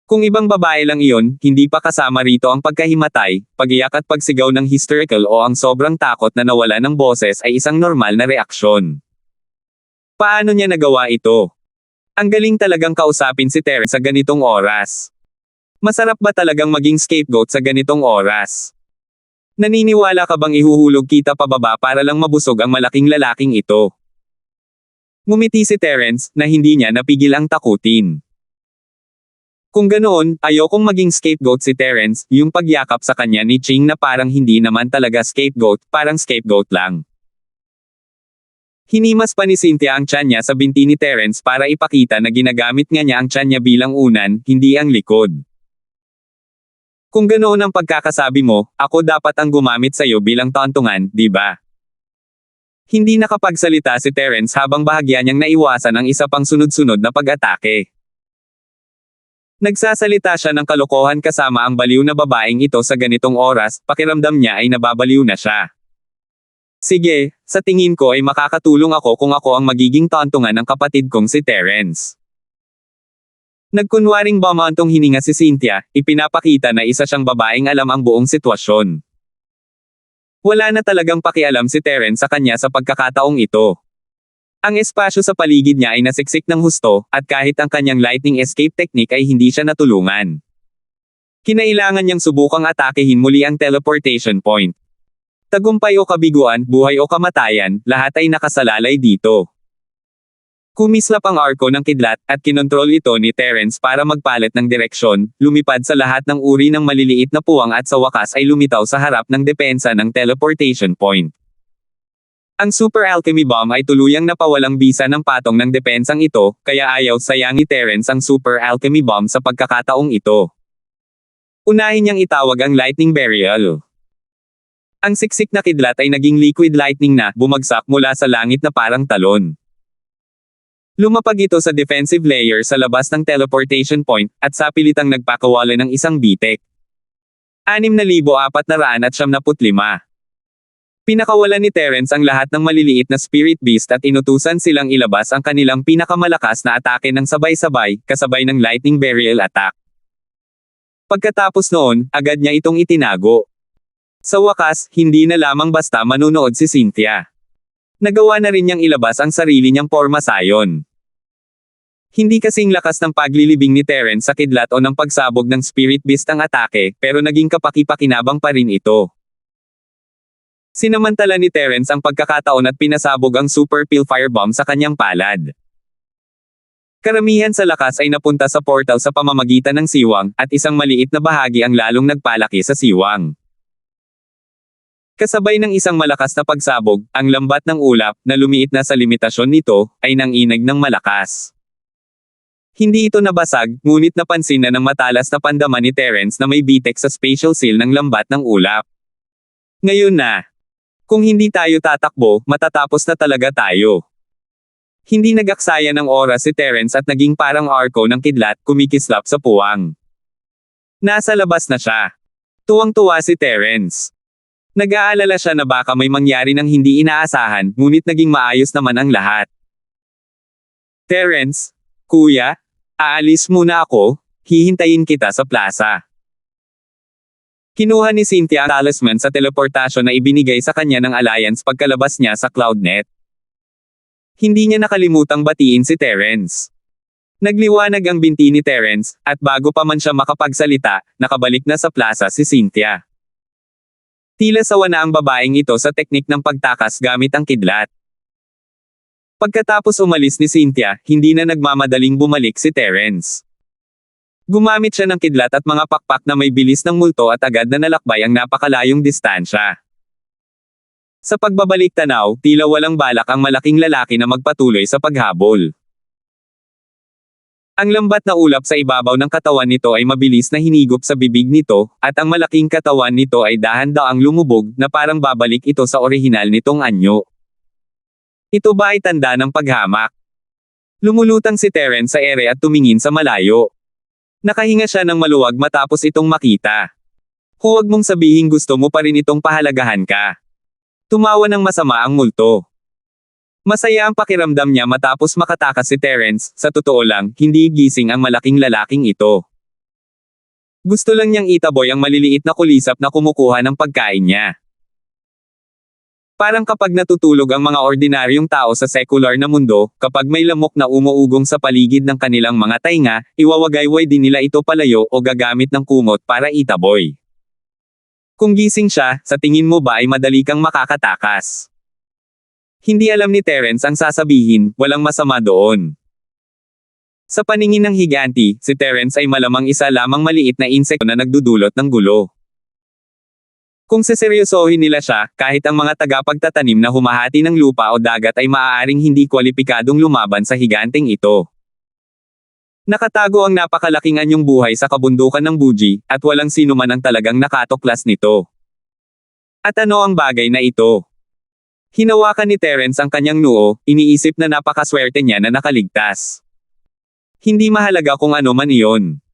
Kung ibang babae lang iyon, hindi pa kasama rito ang pagkahimatay, pagiyak at pagsigaw ng hysterical o ang sobrang takot na nawala ng boses ay isang normal na reaksyon. Paano niya nagawa ito? Ang galing talagang kausapin si Terence sa ganitong oras. Masarap ba talagang maging scapegoat sa ganitong oras? Naniniwala ka bang ihuhulog kita pababa para lang mabusog ang malaking lalaking ito? Ngumiti si Terence, na hindi niya napigil ang takutin. Kung ganoon, ayokong maging scapegoat si Terence, yung pagyakap sa kanya ni Ching na parang hindi naman talaga scapegoat, parang scapegoat lang. Hinimas pa ni Cynthia ang tiyan niya sa binti ni Terence para ipakita na ginagamit nga niya ang tiyan niya bilang unan, hindi ang likod. Kung ganoon ang pagkakasabi mo, ako dapat ang gumamit sa'yo bilang tauntungan, di ba? Hindi nakapagsalita si Terence habang bahagya niyang naiwasan ang isa pang sunod-sunod na pag-atake. Nagsasalita siya ng kalokohan kasama ang baliw na babaeng ito sa ganitong oras, pakiramdam niya ay nababaliw na siya. Sige, sa tingin ko ay makakatulong ako kung ako ang magiging tauntungan ng kapatid kong si Terence. Nagkunwaring bumantong hininga si Cynthia, ipinapakita na isa siyang babaeng alam ang buong sitwasyon. Wala na talagang pakialam si Terence sa kanya sa pagkakataong ito. Ang espasyo sa paligid niya ay nasiksik ng husto, at kahit ang kanyang lightning escape technique ay hindi siya natulungan. Kinailangan niyang subukang atakehin muli ang teleportation point. Tagumpay o kabiguan, buhay o kamatayan, lahat ay nakasalalay dito. Kumislap ang arko ng kidlat, at kinontrol ito ni Terence para magpalit ng direksyon, lumipad sa lahat ng uri ng maliliit na puwang at sa wakas ay lumitaw sa harap ng depensa ng teleportation point. Ang Super Alchemy Bomb ay tuluyang napawalang bisa ng patong ng depensang ito, kaya ayaw sayang ni Terence ang Super Alchemy Bomb sa pagkakataong ito. Unahin niyang itawag ang Lightning Burial. Ang siksik na kidlat ay naging liquid lightning na bumagsak mula sa langit na parang talon. Lumapag ito sa defensive layer sa labas ng teleportation point, at sapilitang nagpakawala ng isang bitek. 6,475. Pinakawalan ni Terence ang lahat ng maliliit na spirit beast at inutusan silang ilabas ang kanilang pinakamalakas na atake ng sabay-sabay, kasabay ng lightning burial attack. Pagkatapos noon, agad niya itong itinago. Sa wakas, hindi na lamang basta manunood si Cynthia. Nagawa na rin niyang ilabas ang sarili niyang porma sayon. Hindi kasing lakas ng paglilibing ni Terence sa kidlat o ng pagsabog ng spirit beast ang atake, pero naging kapaki-pakinabang pa rin ito. Sinamantala ni Terence ang pagkakataon at pinasabog ang Super Peel Firebomb sa kanyang palad. Karamihan sa lakas ay napunta sa portal sa pamamagitan ng siwang, at isang maliit na bahagi ang lalong nagpalaki sa siwang. Kasabay ng isang malakas na pagsabog, ang lambat ng ulap, na lumiit na sa limitasyon nito, ay nanginag ng malakas. Hindi ito nabasag, ngunit napansin na ng matalas na pandaman ni Terence na may bitek sa spatial seal ng lambat ng ulap. Ngayon na. Kung hindi tayo tatakbo, matatapos na talaga tayo. Hindi nagaksaya ng oras si Terence at naging parang arko ng kidlat, kumikislap sa puwang. Nasa labas na siya. Tuwang-tuwa si Terence. Nag-aalala siya na baka may mangyari ng hindi inaasahan, ngunit naging maayos naman ang lahat. Terence, kuya, aalis muna ako, hihintayin kita sa plaza. Kinuha ni Cynthia ang talisman sa teleportasyon na ibinigay sa kanya ng Alliance pagkalabas niya sa CloudNet. Hindi niya nakalimutang batiin si Terence. Nagliwanag ang binti ni Terence, at bago pa man siya makapagsalita, nakabalik na sa plaza si Cynthia. Tila sawa na ang babaeng ito sa teknik ng pagtakas gamit ang kidlat. Pagkatapos umalis ni Cynthia, hindi na nagmamadaling bumalik si Terence. Gumamit siya ng kidlat at mga pakpak na may bilis ng multo at agad na nalakbay ang napakalayong distansya. Sa pagbabalik tanaw, tila walang balak ang malaking lalaki na magpatuloy sa paghabol. Ang lambat na ulap sa ibabaw ng katawan nito ay mabilis na hinigop sa bibig nito, at ang malaking katawan nito ay dahan-daang lumubog na parang babalik ito sa orihinal nitong anyo. Ito ba ay tanda ng paghamak? Lumulutang si Terence sa ere at tumingin sa malayo. Nakahinga siya ng maluwag matapos itong makita. Huwag mong sabihin gusto mo pa rin itong pahalagahan ka. Tumawa ng masama ang multo. Masaya ang pakiramdam niya matapos makatakas si Terence, sa totoo lang, hindi gising ang malaking lalaking ito. Gusto lang niyang itaboy ang maliliit na kulisap na kumukuha ng pagkain niya. Parang kapag natutulog ang mga ordinaryong tao sa sekular na mundo, kapag may lamok na umuugong sa paligid ng kanilang mga tainga, iwawagayway din nila ito palayo o gagamit ng kumot para itaboy. Kung gising siya, sa tingin mo ba ay madali kang makakatakas? Hindi alam ni Terence ang sasabihin, walang masama doon. Sa paningin ng higanti, si Terence ay malamang isa lamang maliit na insekto na nagdudulot ng gulo. Kung seseryosohin nila siya, kahit ang mga tagapagtatanim na humahati ng lupa o dagat ay maaaring hindi kwalipikadong lumaban sa higanteng ito. Nakatago ang napakalaking anyong buhay sa kabundukan ng Buji, at walang sino man ang talagang nakatuklas nito. At ano ang bagay na ito? Hinawakan ni Terence ang kanyang noo, iniisip na napakaswerte niya na nakaligtas. Hindi mahalaga kung ano man iyon.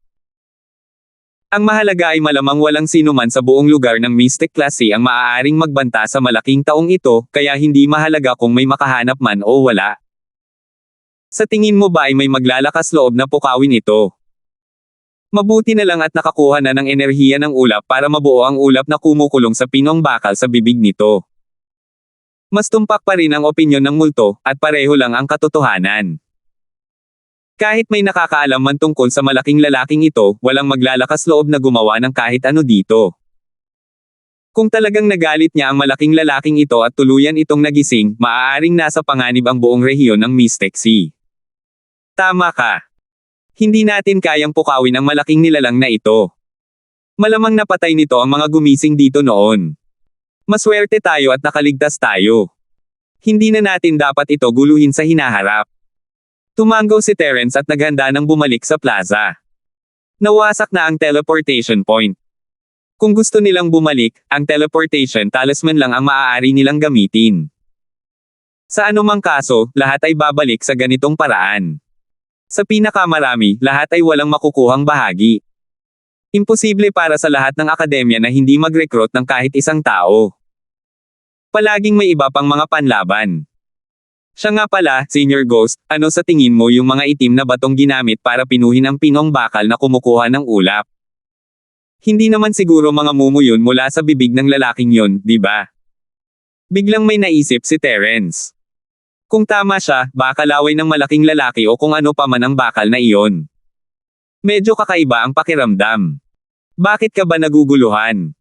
Ang mahalaga ay malamang walang sino man sa buong lugar ng Mystic Class C ang maaaring magbanta sa malaking taong ito, kaya hindi mahalaga kung may makahanap man o wala. Sa tingin mo ba ay may maglalakas loob na pukawin ito? Mabuti na lang at nakakuha na ng enerhiya ng ulap para mabuo ang ulap na kumukulong sa pinong bakal sa bibig nito. Mas tumpak pa rin ang opinyon ng multo, at pareho lang ang katotohanan. Kahit may nakakaalam man tungkol sa malaking lalaking ito, walang maglalakas loob na gumawa ng kahit ano dito. Kung talagang nagalit niya ang malaking lalaking ito at tuluyan itong nagising, maaaring nasa panganib ang buong rehiyon ng Mystic Sea. Tama ka. Hindi natin kayang pukawin ang malaking nilalang na ito. Malamang napatay nito ang mga gumising dito noon. Maswerte tayo at nakaligtas tayo. Hindi na natin dapat ito guluhin sa hinaharap. Tumango si Terence at naghanda ng bumalik sa plaza. Nawasak na ang teleportation point. Kung gusto nilang bumalik, ang teleportation talisman lang ang maaari nilang gamitin. Sa anumang kaso, lahat ay babalik sa ganitong paraan. Sa pinakamarami, lahat ay walang makukuhang bahagi. Imposible para sa lahat ng akademya na hindi mag-recruit ng kahit isang tao. Palaging may iba pang mga panlaban. Siya nga pala, Senior Ghost, ano sa tingin mo yung mga itim na batong ginamit para pinuhin ang pinong bakal na kumukuha ng ulap? Hindi naman siguro mga mumu yun mula sa bibig ng lalaking yun, di ba? Biglang may naisip si Terence. Kung tama siya, baka laway ng malaking lalaki o kung ano pa man ang bakal na iyon. Medyo kakaiba ang pakiramdam. Bakit ka ba naguguluhan?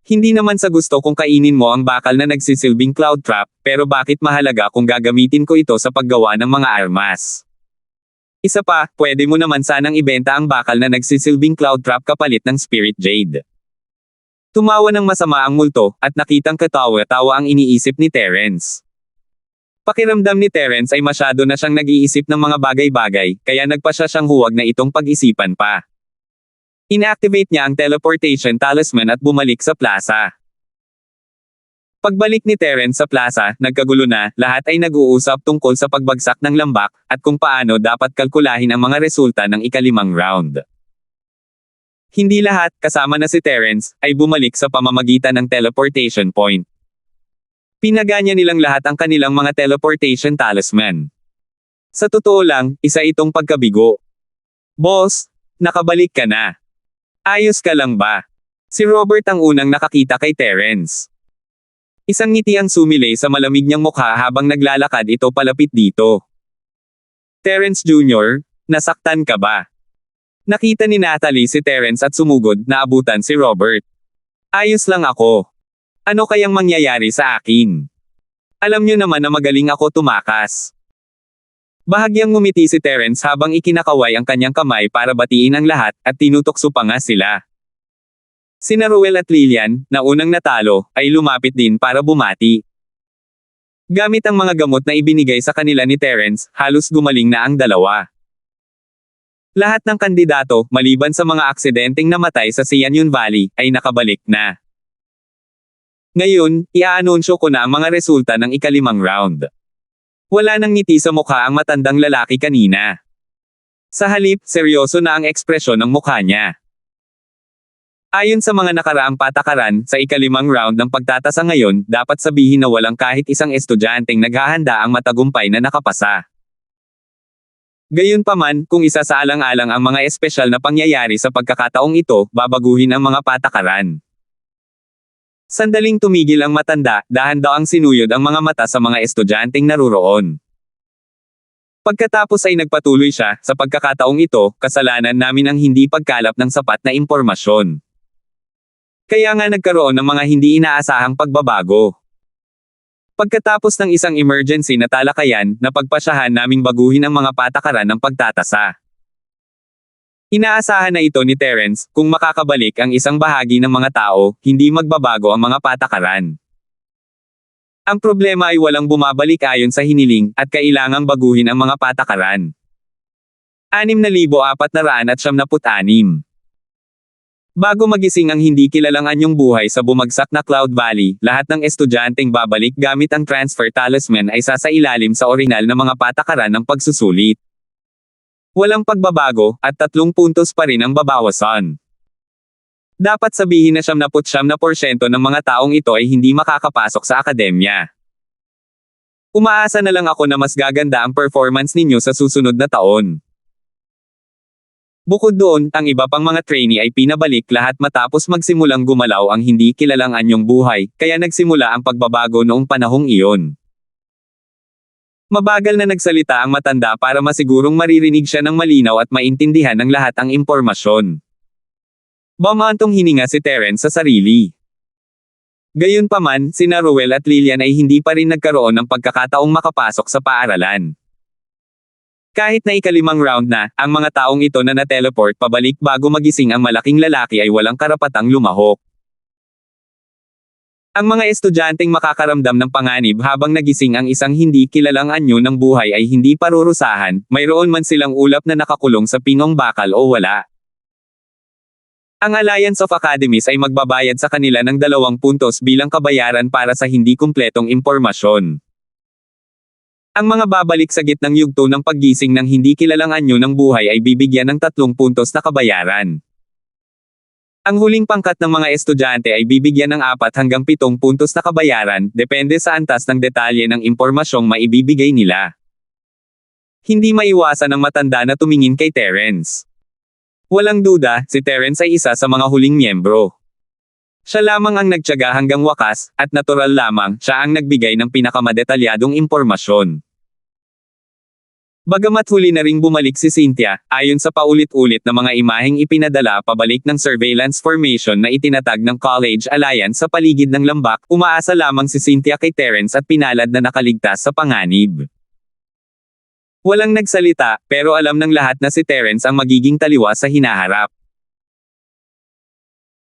Hindi naman sa gusto kung kainin mo ang bakal na nagsisilbing cloud trap, pero bakit mahalaga kung gagamitin ko ito sa paggawa ng mga armas? Isa pa, pwede mo naman sanang ibenta ang bakal na nagsisilbing cloud trap kapalit ng Spirit Jade. Tumawa ng masama ang multo, at nakitang katawa-tawa ang iniisip ni Terence. Pakiramdam ni Terence ay masyado na siyang nag-iisip ng mga bagay-bagay, kaya nagpa siyang huwag na itong pag-isipan pa. Inactivate niya ang teleportation talisman at bumalik sa plaza. Pagbalik ni Terence sa plaza, nagkagulo na, lahat ay nag-uusap tungkol sa pagbagsak ng lambak, at kung paano dapat kalkulahin ang mga resulta ng ikalimang round. Hindi lahat, kasama na si Terence, ay bumalik sa pamamagitan ng teleportation point. Pinaganya nilang lahat ang kanilang mga teleportation talisman. Sa totoo lang, isa itong pagkabigo. Boss, nakabalik ka na. Ayos ka lang ba? Si Robert ang unang nakakita kay Terence. Isang ngiti ang sumilay sa malamig niyang mukha habang naglalakad ito palapit dito. Terence Jr., nasaktan ka ba? Nakita ni Natalie si Terence at sumugod na abutan si Robert. Ayos lang ako. Ano kayang mangyayari sa akin? Alam niyo naman na magaling ako tumakas. Bahagyang ngumiti si Terence habang ikinakaway ang kanyang kamay para batiin ang lahat at tinutokso pa nga sila. Sina Ruel at Lillian, na unang natalo, ay lumapit din para bumati. Gamit ang mga gamot na ibinigay sa kanila ni Terence, halos gumaling na ang dalawa. Lahat ng kandidato, maliban sa mga aksidenteng namatay sa Sianyun Valley, ay nakabalik na. Ngayon, i-aanunsyo ko na ang mga resulta ng ikalimang round. Wala nang ngiti sa mukha ang matandang lalaki kanina. Sa halip, seryoso na ang ekspresyon ng mukha niya. Ayon sa mga nakaraang patakaran, sa ikalimang round ng pagtatasa ngayon, dapat sabihin na walang kahit isang estudyanteng naghahanda ang matagumpay na nakapasa. Gayunpaman, kung isa sa alang-alang ang mga espesyal na pangyayari sa pagkakataong ito, babaguhin ang mga patakaran. Sandaling tumigil ang matanda, dahan-dahang sinuyod ang mga mata sa mga estudyanteng naruroon. Pagkatapos ay nagpatuloy siya, sa pagkakataong ito, kasalanan namin ang hindi pagkalap ng sapat na impormasyon. Kaya nga nagkaroon ng mga hindi inaasahang pagbabago. Pagkatapos ng isang emergency na talakayan, napagpasyahan naming baguhin ang mga patakaran ng pagtatasa. Inaasahan na ito ni Terence, kung makakabalik ang isang bahagi ng mga tao, hindi magbabago ang mga patakaran. Ang problema ay walang bumabalik ayon sa hiniling, at kailangang baguhin ang mga patakaran. 6,476. Bago magising ang hindi kilalang anyong buhay sa bumagsak na Cloud Valley, lahat ng estudyanteng babalik gamit ang transfer talisman ay sasailalim sa orinal na mga patakaran ng pagsusulit. Walang pagbabago, at 3 puntos pa rin ang babawasan. Dapat sabihin na 99% ng mga taong ito ay hindi makakapasok sa akademya. Umaasa na lang ako na mas gaganda ang performance ninyo sa susunod na taon. Bukod doon, ang iba pang mga trainee ay pinabalik lahat matapos magsimulang gumalaw ang hindi kilalang anyong buhay, kaya nagsimula ang pagbabago noong panahong iyon. Mabagal na nagsalita ang matanda para masigurong maririnig siya ng malinaw at maintindihan ng lahat ang impormasyon. Bumantong hininga si Terence sa sarili. Gayunpaman, sina Ruel at Lillian ay hindi pa rin nagkaroon ng pagkakataong makapasok sa paaralan. Kahit na ikalimang round na, ang mga taong ito na na-teleport pabalik bago magising ang malaking lalaki ay walang karapatang lumahok. Ang mga estudyanteng makakaramdam ng panganib habang nagising ang isang hindi kilalang anyo ng buhay ay hindi parurusahan, mayroon man silang ulap na nakakulong sa pinong bakal o wala. Ang Alliance of Academies ay magbabayad sa kanila ng 2 puntos bilang kabayaran para sa hindi kumpletong impormasyon. Ang mga babalik sa gitnang yugto ng paggising ng hindi kilalang anyo ng buhay ay bibigyan ng 3 puntos na kabayaran. Ang huling pangkat ng mga estudyante ay bibigyan ng 4 hanggang 7 puntos na kabayaran, depende sa antas ng detalye ng impormasyong maibibigay nila. Hindi maiwasan ng matanda na tumingin kay Terence. Walang duda, si Terence ay isa sa mga huling miyembro. Siya lamang ang nagtiyaga hanggang wakas, at natural lamang, siya ang nagbigay ng pinakamadetalyadong impormasyon. Bagamat huli na ring bumalik si Cynthia, ayon sa paulit-ulit na mga imaheng ipinadala pabalik ng surveillance formation na itinatag ng College Alliance sa paligid ng lambak, umaasa lamang si Cynthia kay Terence at pinalad na nakaligtas sa panganib. Walang nagsalita, pero alam ng lahat na si Terence ang magiging taliwas sa hinaharap.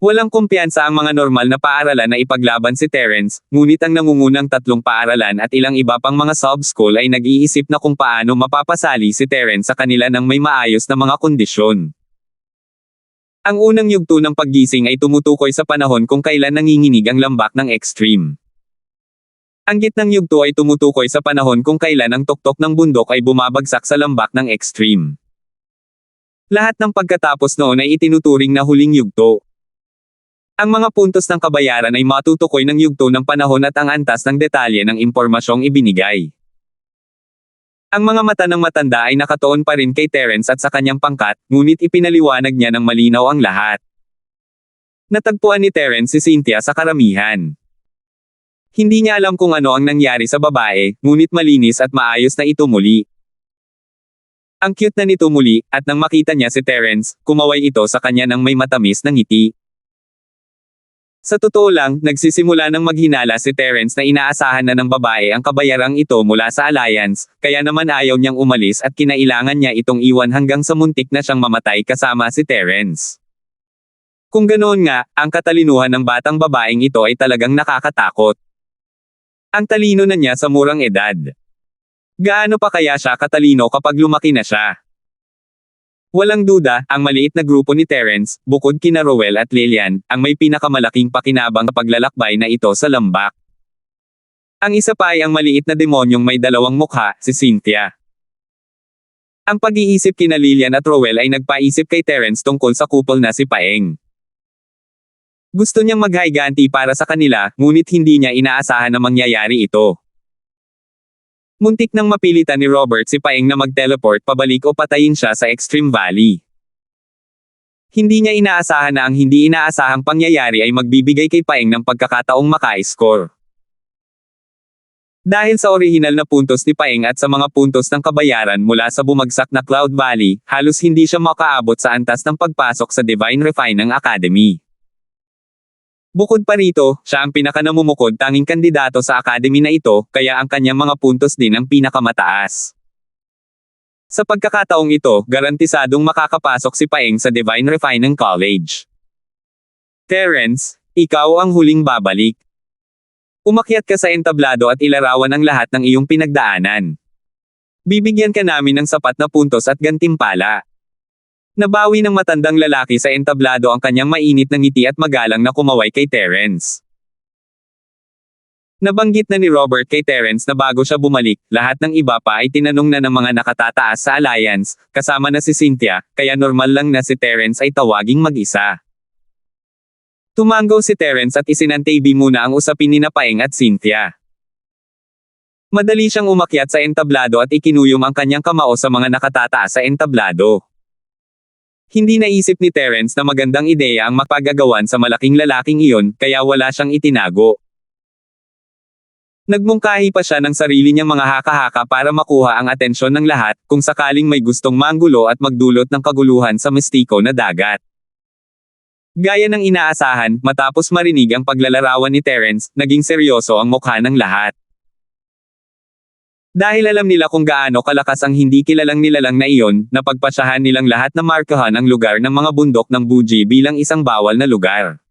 Walang kumpiyansa ang mga normal na paaralan na ipaglaban si Terence, ngunit ang nangungunang 3 paaralan at ilang iba pang mga sub-school ay nag-iisip na kung paano mapapasali si Terence sa kanila ng may maayos na mga kondisyon. Ang unang yugto ng paggising ay tumutukoy sa panahon kung kailan nanginginig ang lambak ng Extreme. Ang gitnang yugto ay tumutukoy sa panahon kung kailan ang tuktok ng bundok ay bumabagsak sa lambak ng Extreme. Lahat ng pagkatapos noon ay itinuturing na huling yugto. Ang mga puntos ng kabayaran ay matutukoy ng yugto ng panahon at ang antas ng detalye ng impormasyong ibinigay. Ang mga mata ng matanda ay nakatuon pa rin kay Terence at sa kanyang pangkat, ngunit ipinaliwanag niya ng malinaw ang lahat. Natagpuan ni Terence si Cynthia sa karamihan. Hindi niya alam kung ano ang nangyari sa babae, ngunit malinis at maayos na ito muli. Ang cute na nito muli, at nang makita niya si Terence, kumaway ito sa kanya ng may matamis na ngiti. Sa totoo lang, nagsisimula ng maghinala si Terence na inaasahan na ng babae ang kabayarang ito mula sa alliance, kaya naman ayaw niyang umalis at kinailangan niya itong iwan hanggang sa muntik na siyang mamatay kasama si Terence. Kung ganoon nga, ang katalinuhan ng batang babaeng ito ay talagang nakakatakot. Ang talino na niya sa murang edad. Gaano pa kaya siya katalino kapag lumaki na siya? Walang duda, ang maliit na grupo ni Terence, bukod kina Rowell at Lillian, ang may pinakamalaking pakinabang sa paglalakbay na ito sa lambak. Ang isa pa ay ang maliit na demonyong may dalawang mukha, si Cynthia. Ang pag-iisip kina Lillian at Rowell ay nagpaisip kay Terence tungkol sa couple na si Paeng. Gusto niyang maghayganti para sa kanila, ngunit hindi niya inaasahan na mangyayari ito. Muntik nang mapilitan ni Robert si Paeng na mag-teleport pabalik o patayin siya sa Extreme Valley. Hindi niya inaasahan na ang hindi inaasahang pangyayari ay magbibigay kay Paeng ng pagkakataong maka-score. Dahil sa orihinal na puntos ni Paeng at sa mga puntos ng kabayaran mula sa bumagsak na Cloud Valley, halos hindi siya makaabot sa antas ng pagpasok sa Divine Refining Academy. Bukod pa rito, siya ang pinakanamumukod tanging kandidato sa academy na ito, kaya ang kanyang mga puntos din ang pinakamataas. Sa pagkakataong ito, garantisadong makakapasok si Paeng sa Divine Refining College. Terence, ikaw ang huling babalik. Umakyat ka sa entablado at ilarawan ang lahat ng iyong pinagdaanan. Bibigyan ka namin ng sapat na puntos at gantimpala. Nabawi ng matandang lalaki sa entablado ang kanyang mainit na ngiti at magalang na kumaway kay Terence. Nabanggit na ni Robert kay Terence na bago siya bumalik, lahat ng iba pa ay tinanong na ng mga nakatataas sa alliance, kasama na si Cynthia, kaya normal lang na si Terence ay tawaging mag-isa. Tumango si Terence at isinantabi muna ang usapin ni Paeng at Cynthia. Madali siyang umakyat sa entablado at ikinuyom ang kanyang kamao sa mga nakatataas sa entablado. Hindi naisip ni Terence na magandang ideya ang mapagagawan sa malaking lalaking iyon, kaya wala siyang itinago. Nagmungkahi pa siya ng sarili niyang mga haka-haka para makuha ang atensyon ng lahat, kung sakaling may gustong manggulo at magdulot ng kaguluhan sa mistiko na dagat. Gaya ng inaasahan, matapos marinig ang paglalarawan ni Terence, naging seryoso ang mukha ng lahat. Dahil alam nila kung gaano kalakas ang hindi kilalang nilalang na iyon, napagpasyahan nilang lahat na markahan ang lugar ng mga bundok ng Buji bilang isang bawal na lugar.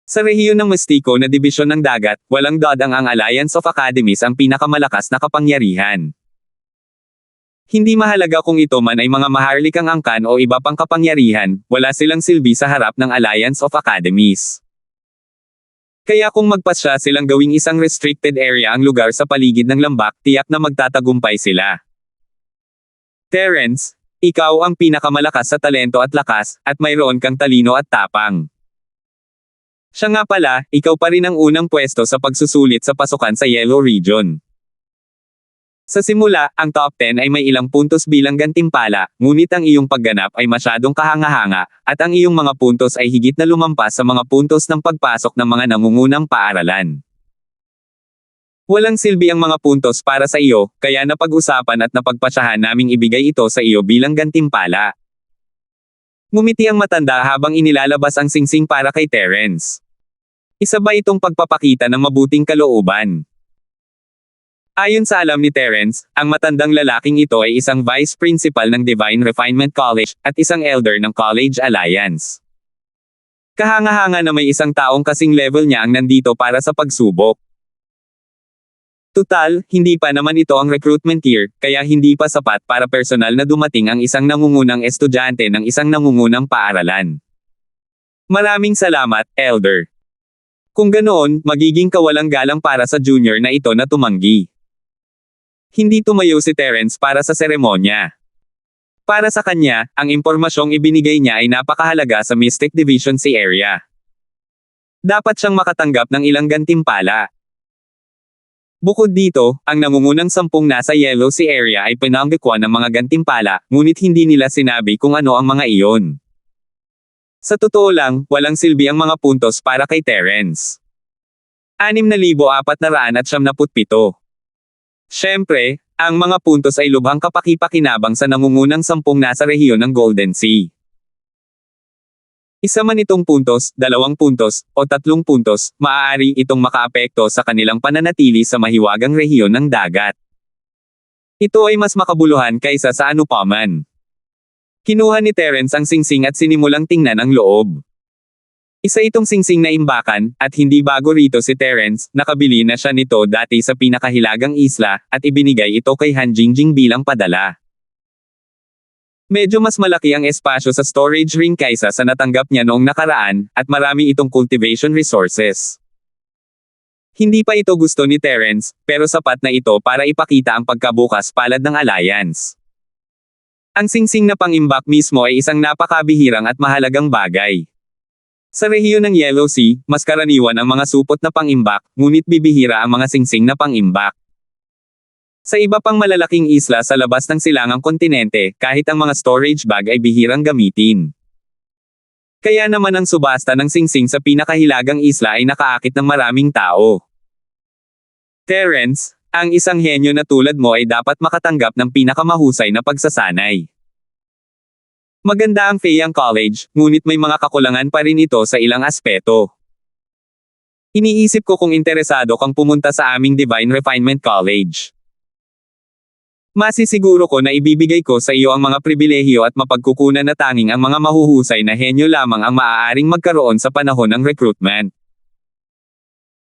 Sa rehiyon ng Mistiko na dibisyon ng dagat, walang dodang ang Alliance of Academies ang pinakamalakas na kapangyarihan. Hindi mahalaga kung ito man ay mga maharlikang angkan o iba pang kapangyarihan, wala silang silbi sa harap ng Alliance of Academies. Kaya kung magpasya silang gawing isang restricted area ang lugar sa paligid ng lambak, tiyak na magtatagumpay sila. Terence, ikaw ang pinakamalakas sa talento at lakas, at mayroon kang talino at tapang. Siya nga pala, ikaw pa rin ang unang pwesto sa pagsusulit sa pasukan sa Yellow Region. Sa simula, ang top 10 ay may ilang puntos bilang gantimpala, ngunit ang iyong pagganap ay masyadong kahanga-hanga, at ang iyong mga puntos ay higit na lumampas sa mga puntos ng pagpasok ng mga nangungunang paaralan. Walang silbi ang mga puntos para sa iyo, kaya napag-usapan at napagpasyahan naming ibigay ito sa iyo bilang gantimpala. Ngumiti ang matanda habang inilalabas ang singsing para kay Terence. Isa ba itong pagpapakita ng mabuting kalooban? Ayon sa alam ni Terence, ang matandang lalaking ito ay isang vice principal ng Divine Refinement College, at isang elder ng College Alliance. Kahanga-hanga na may isang taong kasing level niya ang nandito para sa pagsubok. Tutal, hindi pa naman ito ang recruitment year, kaya hindi pa sapat para personal na dumating ang isang nangungunang estudyante ng isang nangungunang paaralan. Maraming salamat, Elder. Kung ganoon, magiging kawalang galang para sa junior na ito na tumanggi. Hindi tumayo si Terence para sa seremonya. Para sa kanya, ang impormasyong ibinigay niya ay napakahalaga sa Mystic Division C area. Dapat siyang makatanggap ng ilang gantimpala. Bukod dito, ang nangungunang 10 nasa Yellow Sea area ay pinanggakwan ng mga gantimpala, ngunit hindi nila sinabi kung ano ang mga iyon. Sa totoo lang, walang silbi ang mga puntos para kay Terence. 6,497. Siyempre, ang mga puntos ay lubhang kapaki-pakinabang sa nangungunang 10 nasa rehiyon ng Golden Sea. Isa man itong puntos, 2 puntos, o 3 puntos, maaari itong makaapekto sa kanilang pananatili sa mahiwagang rehiyon ng dagat. Ito ay mas makabuluhan kaysa sa anupaman. Kinuha ni Terence ang singsing at sinimulang tingnan ang loob. Isa itong singsing na imbakan, at hindi bago rito si Terence, nakabili na siya nito dati sa pinakahilagang isla, at ibinigay ito kay Han Jingjing bilang padala. Medyo mas malaki ang espasyo sa storage ring kaysa sa natanggap niya noong nakaraan, at marami itong cultivation resources. Hindi pa ito gusto ni Terence, pero sapat na ito para ipakita ang pagkabukas palad ng Alliance. Ang singsing na pangimbak mismo ay isang napakabihirang at mahalagang bagay. Sa rehiyon ng Yellow Sea, mas karaniwan ang mga supot na pangimbak, ngunit bibihira ang mga singsing na pangimbak. Sa iba pang malalaking isla sa labas ng silangang kontinente, kahit ang mga storage bag ay bihirang gamitin. Kaya naman ang subasta ng singsing sa pinakahilagang isla ay nakaakit ng maraming tao. Terence, ang isang henyo na tulad mo ay dapat makatanggap ng pinakamahusay na pagsasanay. Maganda ang Feiyang College, ngunit may mga kakulangan pa rin ito sa ilang aspeto. Iniisip ko kung interesado kang pumunta sa aming Divine Refinement College. Masisiguro ko na ibibigay ko sa iyo ang mga pribilehiyo at mapagkukunan na tanging ang mga mahuhusay na henyo lamang ang maaaring magkaroon sa panahon ng recruitment.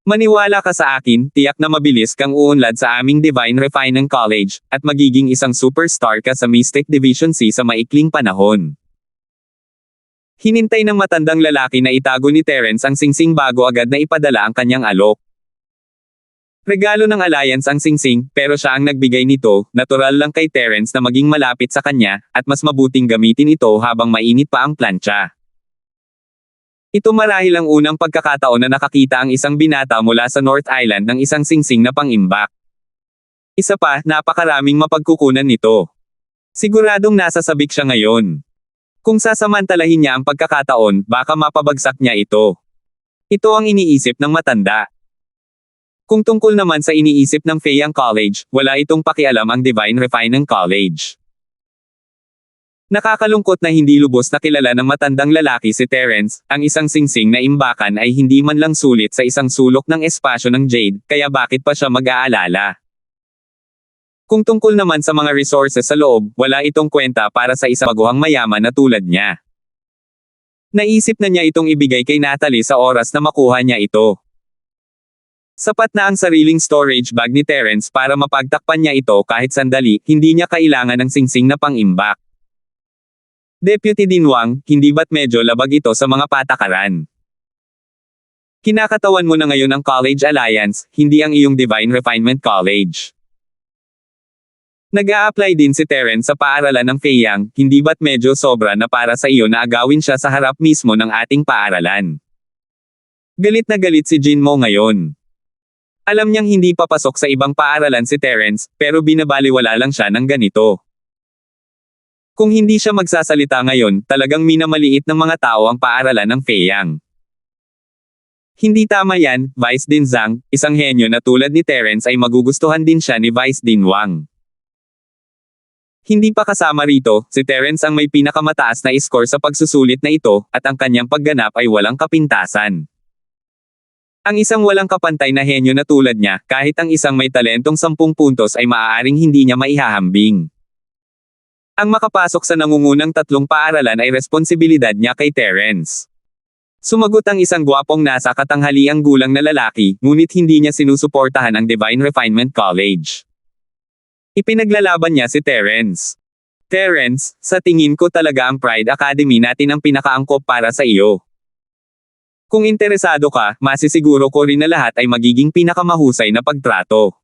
Maniwala ka sa akin, tiyak na mabilis kang uunlad sa aming Divine Refinement College, at magiging isang superstar ka sa Mystic Division C sa maikling panahon. Hinintay ng matandang lalaki na itago ni Terence ang singsing bago agad na ipadala ang kanyang alok. Regalo ng Alliance ang singsing, pero siya ang nagbigay nito, natural lang kay Terence na maging malapit sa kanya, at mas mabuting gamitin ito habang mainit pa ang plancha. Ito marahil ang unang pagkakataon na nakakita ang isang binata mula sa North Island ng isang singsing na pangimbak. Isa pa, napakaraming mapagkukunan nito. Siguradong nasa sabik siya ngayon. Kung sasamantalahin niya ang pagkakataon, baka mapabagsak niya ito. Ito ang iniisip ng matanda. Kung tungkol naman sa iniisip ng Feiyang College, wala itong pakialam ang Divine Refinement College. Nakakalungkot na hindi lubos na kilala ng matandang lalaki si Terence, ang isang singsing na imbakan ay hindi man lang sulit sa isang sulok ng espasyo ng Jade, kaya bakit pa siya mag-aalala? Kung tungkol naman sa mga resources sa loob, wala itong kwenta para sa isang baguhang mayaman na tulad niya. Naisip na niya itong ibigay kay Natalie sa oras na makuha niya ito. Sapat na ang sariling storage bag ni Terence para mapagtakpan niya ito kahit sandali, hindi niya kailangan ng singsing na pangimbak. Deputy Dean Wang, hindi ba't medyo labag ito sa mga patakaran? Kinakatawan mo na ngayon ang College Alliance, hindi ang iyong Divine Refinement College. Nag-a-apply din si Terence sa paaralan ng Feiyang, hindi ba't medyo sobra na para sa iyo na agawin siya sa harap mismo ng ating paaralan? Galit na galit si Jin Mo ngayon. Alam niyang hindi papasok sa ibang paaralan si Terence, pero binabaliwala lang siya ng ganito. Kung hindi siya magsasalita ngayon, talagang minamaliit ng mga tao ang paaralan ng Feiyang. Hindi tama yan, Vice Dean Zhang, isang henyo na tulad ni Terence ay magugustuhan din siya ni Vice Dean Wang. Hindi pa kasama rito, si Terence ang may pinakamataas na score sa pagsusulit na ito, at ang kanyang pagganap ay walang kapintasan. Ang isang walang kapantay na henyo na tulad niya, kahit ang isang may talentong 10 puntos ay maaaring hindi niya maihahambing. Ang makapasok sa nangungunang 3 paaralan ay responsibilidad niya kay Terence. Sumagot ang isang gwapong nasa katanghaliang gulang na lalaki, ngunit hindi niya sinusuportahan ang Divine Refinement College. Ipinaglalaban niya si Terence. Terence, sa tingin ko talaga ang Pride Academy natin ang pinakaangkop para sa iyo. Kung interesado ka, masisiguro ko rin na lahat ay magiging pinakamahusay na pagtrato.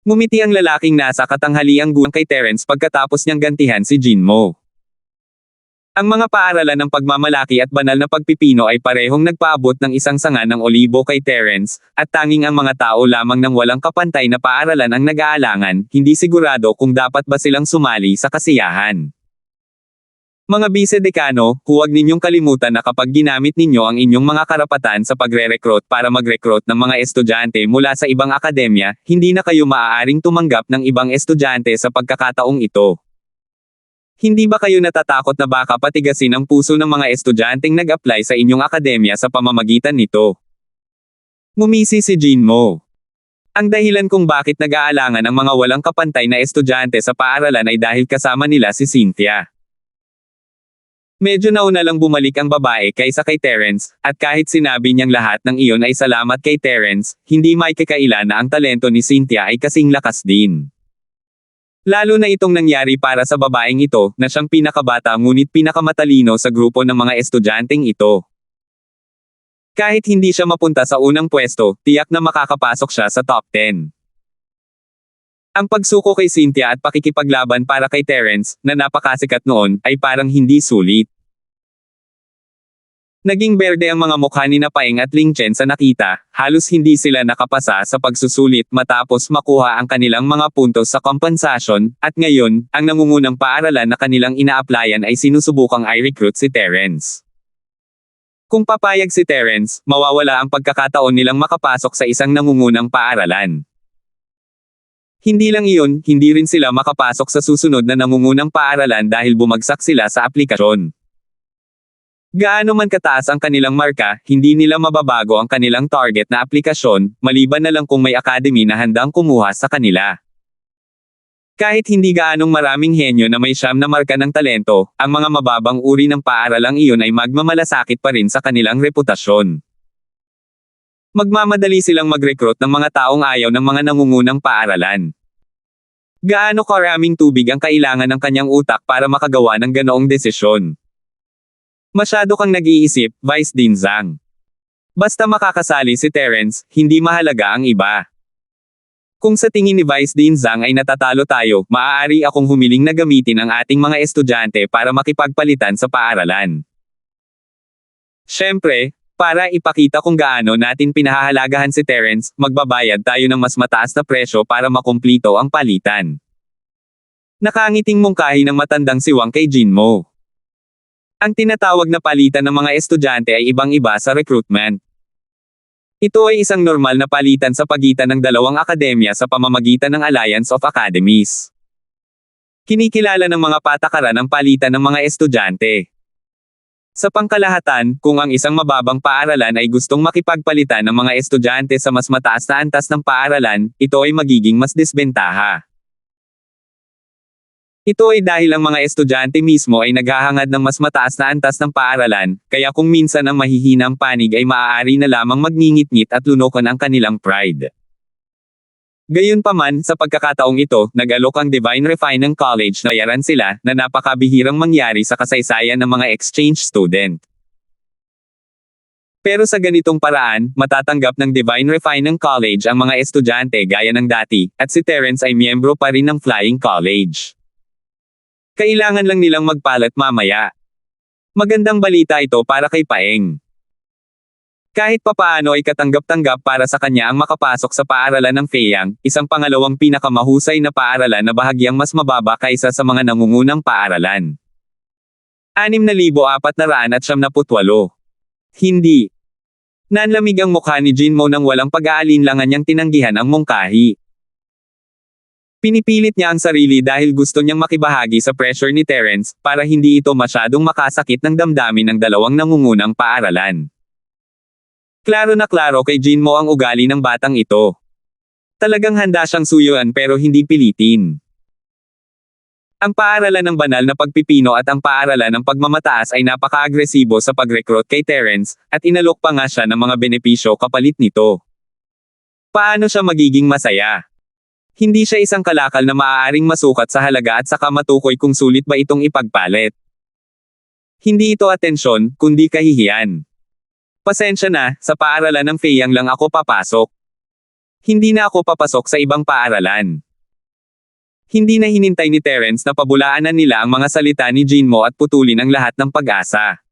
Ngumiti ang lalaking nasa katanghaliang gulang kay Terence pagkatapos niyang gantihan si Jinmo. Ang mga paaralan ng pagmamalaki at banal na pagpipino ay parehong nagpaabot ng isang sanga ng olibo kay Terence, at tanging ang mga tao lamang ng walang kapantay na paaralan ang nag-aalangan, hindi sigurado kung dapat ba silang sumali sa kasiyahan. Mga bise-dekano, huwag ninyong kalimutan na kapag ginamit ninyo ang inyong mga karapatan sa pagre-recruit para mag-recruit ng mga estudyante mula sa ibang akademya, hindi na kayo maaaring tumanggap ng ibang estudyante sa pagkakataong ito. Hindi ba kayo natatakot na baka patigasin ang puso ng mga estudyanteng nag-apply sa inyong akademya sa pamamagitan nito? Ngumisi si Jinmo. Ang dahilan kung bakit nag-aalangan ang mga walang kapantay na estudyante sa paaralan ay dahil kasama nila si Cynthia. Medyo nauna lang bumalik ang babae kaysa kay Terence, at kahit sinabi niyang lahat ng iyon ay salamat kay Terence, hindi may kakaila na ang talento ni Cynthia ay kasing lakas din. Lalo na itong nangyari para sa babaeng ito, na siyang pinakabata ngunit pinakamatalino sa grupo ng mga estudyanteng ito. Kahit hindi siya mapunta sa unang pwesto, tiyak na makakapasok siya sa top 10. Ang pagsuko kay Cynthia at pakikipaglaban para kay Terence, na napakasikat noon, ay parang hindi sulit. Naging berde ang mga mukha ni Paeng at Ling Chen sa nakita, halos hindi sila nakapasa sa pagsusulit matapos makuha ang kanilang mga puntos sa kompensasyon, at ngayon, ang nangungunang paaralan na kanilang ina-applyan ay sinusubukang i-recruit si Terence. Kung papayag si Terence, mawawala ang pagkakataon nilang makapasok sa isang nangungunang paaralan. Hindi lang iyon, hindi rin sila makapasok sa susunod na nangungunang paaralan dahil bumagsak sila sa aplikasyon. Gaano man kataas ang kanilang marka, hindi nila mababago ang kanilang target na aplikasyon, maliban na lang kung may academy na handang kumuha sa kanila. Kahit hindi gaanong maraming henyo na may siyam na marka ng talento, ang mga mababang uri ng paaralang iyon ay magmamalasakit pa rin sa kanilang reputasyon. Magmamadali silang mag-recruit ng mga taong ayaw ng mga nangungunang paaralan. Gaano karaming tubig ang kailangan ng kanyang utak para makagawa ng ganoong desisyon? Masyado kang nag-iisip, Vice Dean Zhang. Basta makakasali si Terence, hindi mahalaga ang iba. Kung sa tingin ni Vice Dean Zhang ay natatalo tayo, maaari akong humiling na gamitin ang ating mga estudyante para makipagpalitan sa paaralan. Siyempre, para ipakita kung gaano natin pinahahalagahan si Terence, magbabayad tayo ng mas mataas na presyo para makumplito ang palitan. Nakangiting mungkahi ng matandang siwang kay Jinmo. Ang tinatawag na palitan ng mga estudyante ay ibang-iba sa recruitment. Ito ay isang normal na palitan sa pagitan ng dalawang akademya sa pamamagitan ng Alliance of Academies. Kinikilala ng mga patakaran ang palitan ng mga estudyante. Sa pangkalahatan, kung ang isang mababang paaralan ay gustong makipagpalitan ng mga estudyante sa mas mataas na antas ng paaralan, ito ay magiging mas disbentaha. Ito ay dahil ang mga estudyante mismo ay naghahangad ng mas mataas na antas ng paaralan, kaya kung minsan ang mahihinang panig ay maaari na lamang magngingit-ngit at lunukan ang kanilang pride. Gayunpaman, sa pagkakataong ito, nag-alok ang Divine Refinement College na bayaran sila, na napakabihirang mangyari sa kasaysayan ng mga exchange student. Pero sa ganitong paraan, matatanggap ng Divine Refinement College ang mga estudyante gaya ng dati, at si Terence ay miyembro pa rin ng Flying College. Kailangan lang nilang magpalat mamaya. Magandang balita ito para kay Paeng. Kahit papaano ay katanggap-tanggap para sa kanya ang makapasok sa paaralan ng Feiyang, isang pangalawang pinakamahusay na paaralan na bahagyang mas mababa kaysa sa mga nangungunang paaralan. 6,478. Hindi. Nanlamig ang mukha ni Jinmo nang walang pag-aalinlangan niyang tinanggihan ang mungkahi. Pinipilit niya ang sarili dahil gusto niyang makibahagi sa pressure ni Terence, para hindi ito masyadong makasakit ng damdamin ng dalawang nangungunang paaralan. Klaro na klaro kay Jinmo ang ugali ng batang ito. Talagang handa siyang suyuan pero hindi pilitin. Ang paaralan ng banal na pagpipino at ang paaralan ng pagmamataas ay napaka-agresibo sa pag-recruit kay Terence, at inalok pa nga siya ng mga benepisyo kapalit nito. Paano siya magiging masaya? Hindi siya isang kalakal na maaaring masukat sa halaga at saka matukoy kung sulit ba itong ipagpalit. Hindi ito atensyon, kundi kahihiyan. Pasensya na, sa paaralan ng Feiyang lang ako papasok. Hindi na ako papasok sa ibang paaralan. Hindi na hinintay ni Terence na pabulaanan nila ang mga salita ni Jinmo at putulin ang lahat ng pag-asa.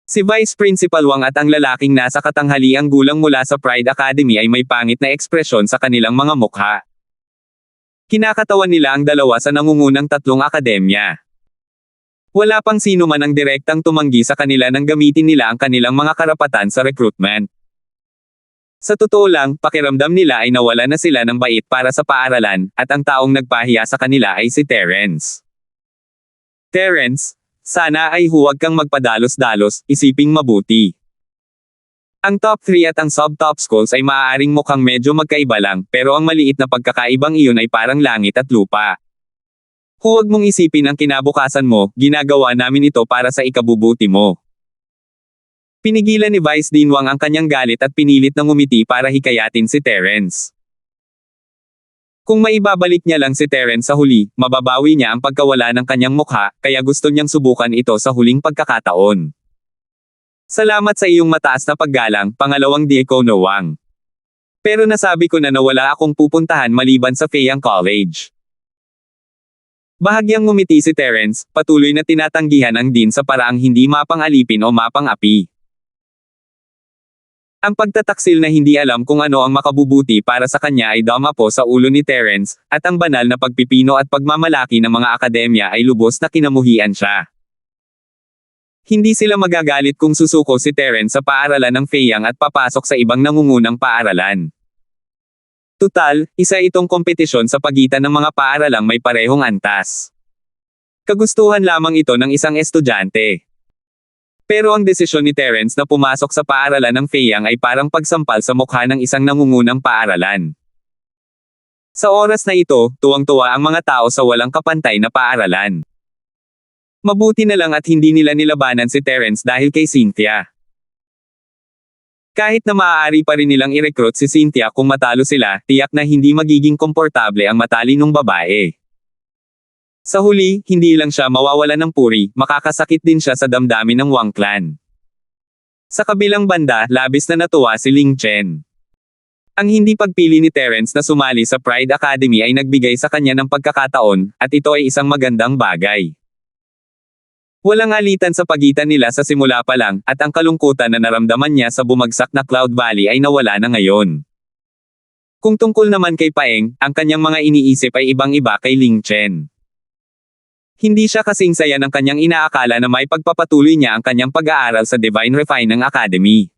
Si Vice Principal Wang at ang lalaking nasa katanghaliang gulang mula sa Pride Academy ay may pangit na ekspresyon sa kanilang mga mukha. Kinakatawan nila ang dalawa sa nangungunang tatlong akademya. Wala pang sino man ang direktang tumanggi sa kanila nang gamitin nila ang kanilang mga karapatan sa recruitment. Sa totoo lang, pakiramdam nila ay nawala na sila ng bait para sa paaralan, at ang taong nagpahiya sa kanila ay si Terence. Terence, sana ay huwag kang magpadalos-dalos, isiping mabuti. Ang top 3 at ang sub-top schools ay maaaring mukhang medyo magkaiba lang, pero ang maliit na pagkakaibang iyon ay parang langit at lupa. Huwag mong isipin ang kinabukasan mo, ginagawa namin ito para sa ikabubuti mo. Pinigilan ni Vice Dean Wang ang kanyang galit at pinilit na ngumiti para hikayatin si Terence. Kung maibabalik niya lang si Terence sa huli, mababawi niya ang pagkawala ng kanyang mukha, kaya gusto niyang subukan ito sa huling pagkakataon. Salamat sa iyong mataas na paggalang, pangalawang Diakono Wang. Pero nasabi ko na wala akong pupuntahan maliban sa Feiyang College. Bahagyang ngumiti si Terence, patuloy na tinatanggihan ang Dean sa paraang hindi mapang-alipin o mapang-api. Ang pagtataksil na hindi alam kung ano ang makabubuti para sa kanya ay damapo sa ulo ni Terence, at ang banal na pagpipino at pagmamalaki ng mga akademya ay lubos na kinamuhian siya. Hindi sila magagalit kung susuko si Terence sa paaralan ng Feiyang at papasok sa ibang nangungunang paaralan. Tutal, isa itong kompetisyon sa pagitan ng mga paaralang may parehong antas. Kagustuhan lamang ito ng isang estudyante. Pero ang desisyon ni Terence na pumasok sa paaralan ng Feiyang ay parang pagsampal sa mukha ng isang nangungunang paaralan. Sa oras na ito, tuwang-tuwa ang mga tao sa walang kapantay na paaralan. Mabuti na lang at hindi nila nilabanan si Terence dahil kay Cynthia. Kahit na maaari pa rin nilang i-recruit si Cynthia kung matalo sila, tiyak na hindi magiging komportable ang matalinong babae. Sa huli, hindi lang siya mawawala ng puri, makakasakit din siya sa damdamin ng Wang clan. Sa kabilang banda, labis na natuwa si Ling Chen. Ang hindi pagpili ni Terence na sumali sa Pride Academy ay nagbigay sa kanya ng pagkakataon, at ito ay isang magandang bagay. Walang alitan sa pagitan nila sa simula pa lang, at ang kalungkutan na naramdaman niya sa bumagsak na Cloud Valley ay nawala na ngayon. Kung tungkol naman kay Paeng, ang kanyang mga iniisip ay ibang-iba kay Ling Chen. Hindi siya kasing saya ng kanyang inaakala na may pagpapatuloy niya ang kanyang pag-aaral sa Divine Refining Academy.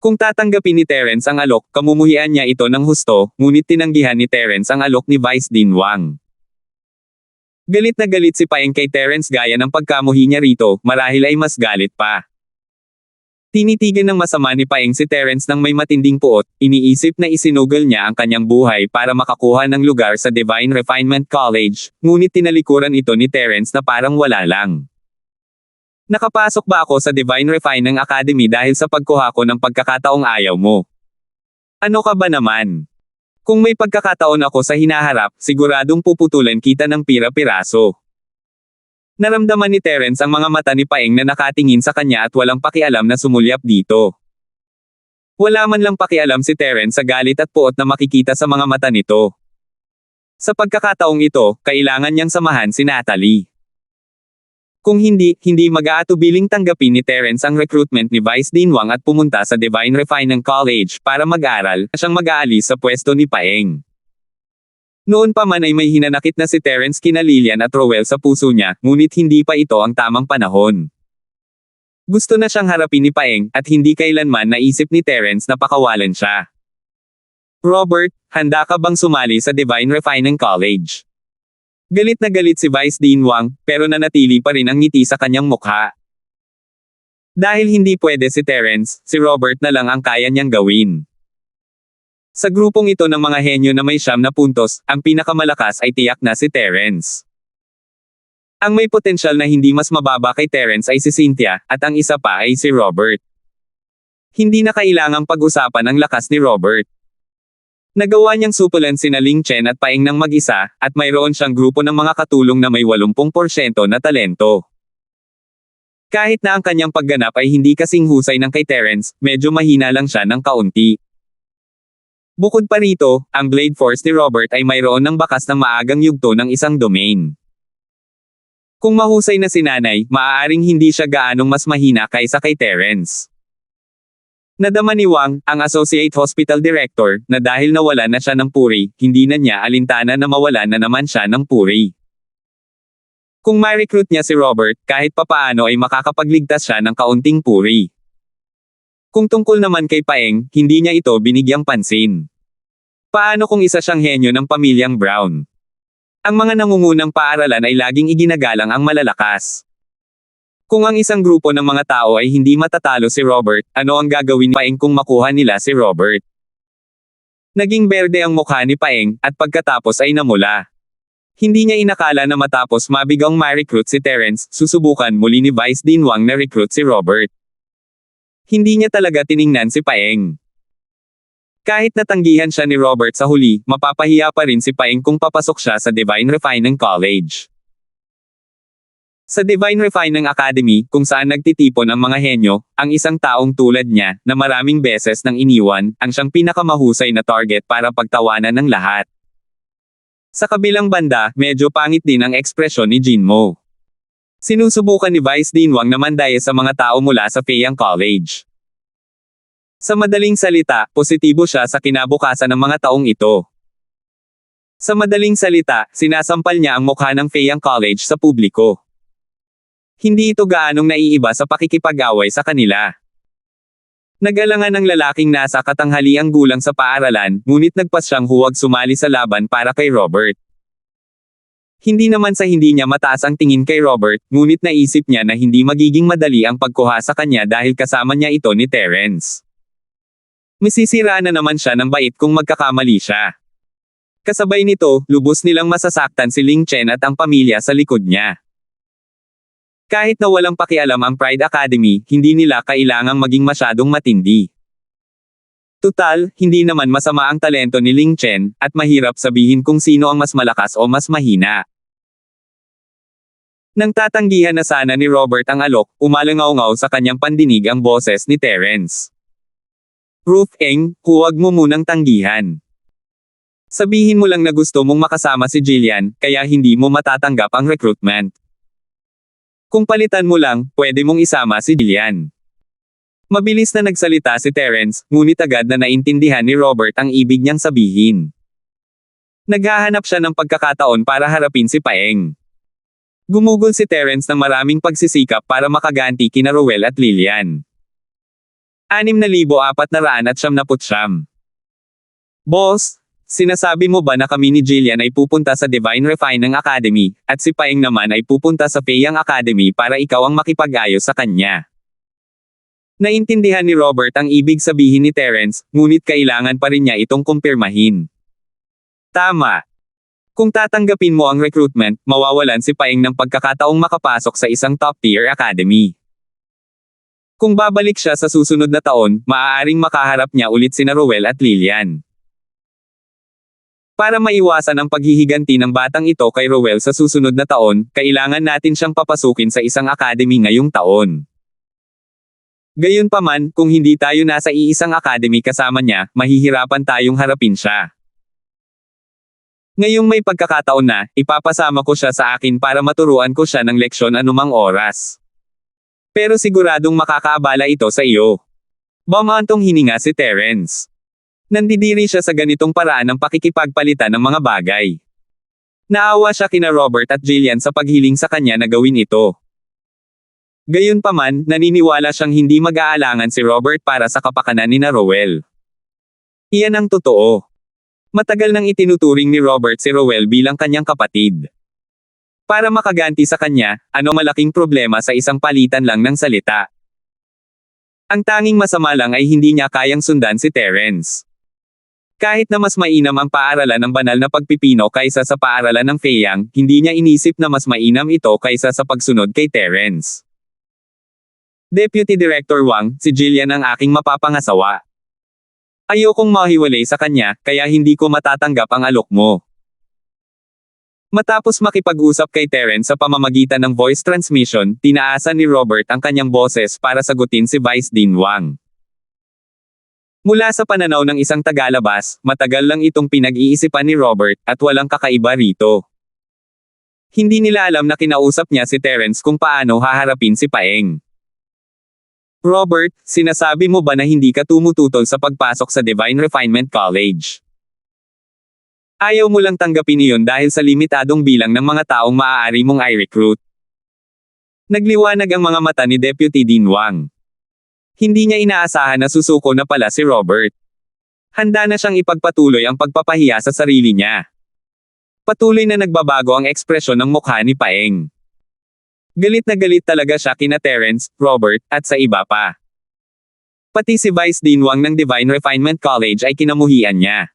Kung tatanggapin ni Terence ang alok, kamumuhian niya ito ng husto, ngunit tinanggihan ni Terence ang alok ni Vice Dean Wang. Galit na galit si Paeng kay Terence gaya ng pagkamuhi niya rito, marahil ay mas galit pa. Tinitigan ng masama ni Paeng si Terence ng may matinding puot, iniisip na isinugal niya ang kanyang buhay para makakuha ng lugar sa Divine Refinement College, ngunit tinalikuran ito ni Terence na parang wala lang. Nakapasok ba ako sa Divine Refining Academy dahil sa pagkuha ko ng pagkakataong ayaw mo? Ano ka ba naman? Kung may pagkakataon ako sa hinaharap, siguradong puputulan kita ng pira-piraso. Naramdaman ni Terence ang mga mata ni Paeng na nakatingin sa kanya at walang pakialam na sumulyap dito. Wala man lang pakialam si Terence sa galit at puot na makikita sa mga mata nito. Sa pagkakataong ito, kailangan niyang samahan si Natalie. Kung hindi mag-aatubiling tanggapin ni Terence ang recruitment ni Vice Dean Wang at pumunta sa Divine Refining College para mag-aral, siyang mag-aalis sa pwesto ni Paeng. Noon pa man ay may hinanakit na si Terence kina Lilian at Rowell sa puso niya, ngunit hindi pa ito ang tamang panahon. Gusto na siyang harapin ni Paeng, at hindi kailanman naisip ni Terence na pakawalan siya. Robert, handa ka bang sumali sa Divine Refining College? Galit na galit si Vice Dean Wang, pero nanatili pa rin ang ngiti sa kanyang mukha. Dahil hindi pwede si Terence, si Robert na lang ang kaya niyang gawin. Sa grupong ito ng mga henyo na may 9 na puntos, ang pinakamalakas ay tiyak na si Terence. Ang may potensyal na hindi mas mababa kay Terence ay si Cynthia, at ang isa pa ay si Robert. Hindi na kailangang pag-usapan ang lakas ni Robert. Nagawa niyang supulan sina Ling Chen at Paeng ng mag-isa, at mayroon siyang grupo ng mga katulong na may 80% na talento. Kahit na ang kanyang pagganap ay hindi kasing husay ng kay Terence, medyo mahina lang siya ng kaunti. Bukod pa rito, ang Blade Force ni Robert ay mayroon ng bakas ng maagang yugto ng isang domain. Kung mahusay na si nanay, maaaring hindi siya gaanong mas mahina kaysa kay Terence. Nadama ni Wang, ang Associate Hospital Director, na dahil nawala na siya ng puri, hindi na niya alintana na mawala na naman siya ng puri. Kung ma-recruit niya si Robert, kahit papaano ay makakapagligtas siya ng kaunting puri. Kung tungkol naman kay Paeng, hindi niya ito binigyang pansin. Paano kung isa siyang henyo ng pamilyang Brown? Ang mga nangungunang paaralan ay laging iginagalang ang malalakas. Kung ang isang grupo ng mga tao ay hindi matatalo si Robert, ano ang gagawin ni Paeng kung makuha nila si Robert? Naging berde ang mukha ni Paeng, at pagkatapos ay namula. Hindi niya inakala na matapos mabigang ma-recruit si Terence, susubukan muli ni Vice Dean Wang na recruit si Robert. Hindi niya talaga tiningnan si Paeng. Kahit natanggihan siya ni Robert sa huli, mapapahiya pa rin si Paeng kung papasok siya sa Divine Refining College. Sa Divine Refining Academy, kung saan nagtitipon ang mga henyo, ang isang taong tulad niya, na maraming beses nang iniwan, ang siyang pinakamahusay na target para pagtawanan ng lahat. Sa kabilang banda, medyo pangit din ang ekspresyon ni Jinmo. Sinusubukan ni Vice Dean Wang na mandaya sa mga tao mula sa Feiyang College. Sa madaling salita, positibo siya sa kinabukasan ng mga taong ito. Sa madaling salita, sinasampal niya ang mukha ng Feiyang College sa publiko. Hindi ito gaanong naiiba sa pakikipag-away sa kanila. Nag-alangan ang lalaking nasa katanghaliang gulang sa paaralan, ngunit nagpas siyang huwag sumali sa laban para kay Robert. Hindi naman sa hindi niya mataas ang tingin kay Robert, ngunit naisip niya na hindi magiging madali ang pagkuha sa kanya dahil kasama niya ito ni Terence. Masisira na naman siya ng bait kung magkakamali siya. Kasabay nito, lubos nilang masasaktan si Ling Chen at ang pamilya sa likod niya. Kahit na walang pakialam ang Pride Academy, hindi nila kailangang maging masyadong matindi. Tutal, hindi naman masama ang talento ni Ling Chen, at mahirap sabihin kung sino ang mas malakas o mas mahina. Nang tatanggihan na sana ni Robert ang alok, umalangaw-ngaw sa kanyang pandinig ang boses ni Terence. Ruth Eng, huwag mo munang tanggihan. Sabihin mo lang na gusto mong makasama si Jillian, kaya hindi mo matatanggap ang recruitment. Kung palitan mo lang, pwede mong isama si Jillian. Mabilis na nagsalita si Terence, ngunit agad na naintindihan ni Robert ang ibig niyang sabihin. Naghahanap siya ng pagkakataon para harapin si Paeng. Gumugol si Terence ng maraming pagsisikap para makaganti kina Rowell at Lillian. 6,499. Boss, sinasabi mo ba na kami ni Jillian ay pupunta sa Divine Refining Academy, at si Paeng naman ay pupunta sa Feiyang Academy para ikaw ang makipag-ayos sa kanya? Naintindihan ni Robert ang ibig sabihin ni Terence, ngunit kailangan pa rin niya itong kumpirmahin. Tama. Kung tatanggapin mo ang recruitment, mawawalan si Paeng ng pagkakataong makapasok sa isang top-tier academy. Kung babalik siya sa susunod na taon, maaaring makaharap niya ulit sina Rowell at Lillian. Para maiwasan ang paghihiganti ng batang ito kay Rowell sa susunod na taon, kailangan natin siyang papasukin sa isang academy ngayong taon. Gayunpaman, kung hindi tayo nasa iisang academy kasama niya, mahihirapan tayong harapin siya. Ngayong may pagkakataon na, ipapasama ko siya sa akin para maturuan ko siya ng leksyon anumang oras. Pero siguradong makakaabala ito sa iyo. Bumantong hininga si Terence. Nandidiri siya sa ganitong paraan ng pakikipagpalitan ng mga bagay. Naawa siya kina Robert at Jillian sa paghiling sa kanya na gawin ito. Gayunpaman, naniniwala siyang hindi mag-aalangan si Robert para sa kapakanan ni Rowell. Iyan ang totoo. Matagal nang itinuturing ni Robert si Rowell bilang kanyang kapatid. Para makaganti sa kanya, ano malaking problema sa isang palitan lang ng salita. Ang tanging masama lang ay hindi niya kayang sundan si Terence. Kahit na mas mainam ang paaralan ng banal na pagpipino kaysa sa paaralan ng Feiyang, hindi niya inisip na mas mainam ito kaysa sa pagsunod kay Terence. Deputy Director Wang, si Jillian ang aking mapapangasawa. Ayokong mahiwalay sa kanya, kaya hindi ko matatanggap ang alok mo. Matapos makipag-usap kay Terence sa pamamagitan ng voice transmission, tinaasan ni Robert ang kanyang boses para sagutin si Vice Dean Wang. Mula sa pananaw ng isang tagalabas, matagal lang itong pinag-iisipan ni Robert, at walang kakaiba rito. Hindi nila alam na kinausap niya si Terence kung paano haharapin si Paeng. Robert, sinasabi mo ba na hindi ka tumututol sa pagpasok sa Divine Refinement College? Ayaw mo lang tanggapin iyon dahil sa limitadong bilang ng mga taong maaari mong i-recruit. Nagliwanag ang mga mata ni Deputy Dean Wang. Hindi niya inaasahan na susuko na pala si Robert. Handa na siyang ipagpatuloy ang pagpapahiya sa sarili niya. Patuloy na nagbabago ang ekspresyon ng mukha ni Paeng. Galit na galit talaga siya kina Terence, Robert, at sa iba pa. Pati si Vice Dean Wang ng Divine Refinement College ay kinamuhian niya.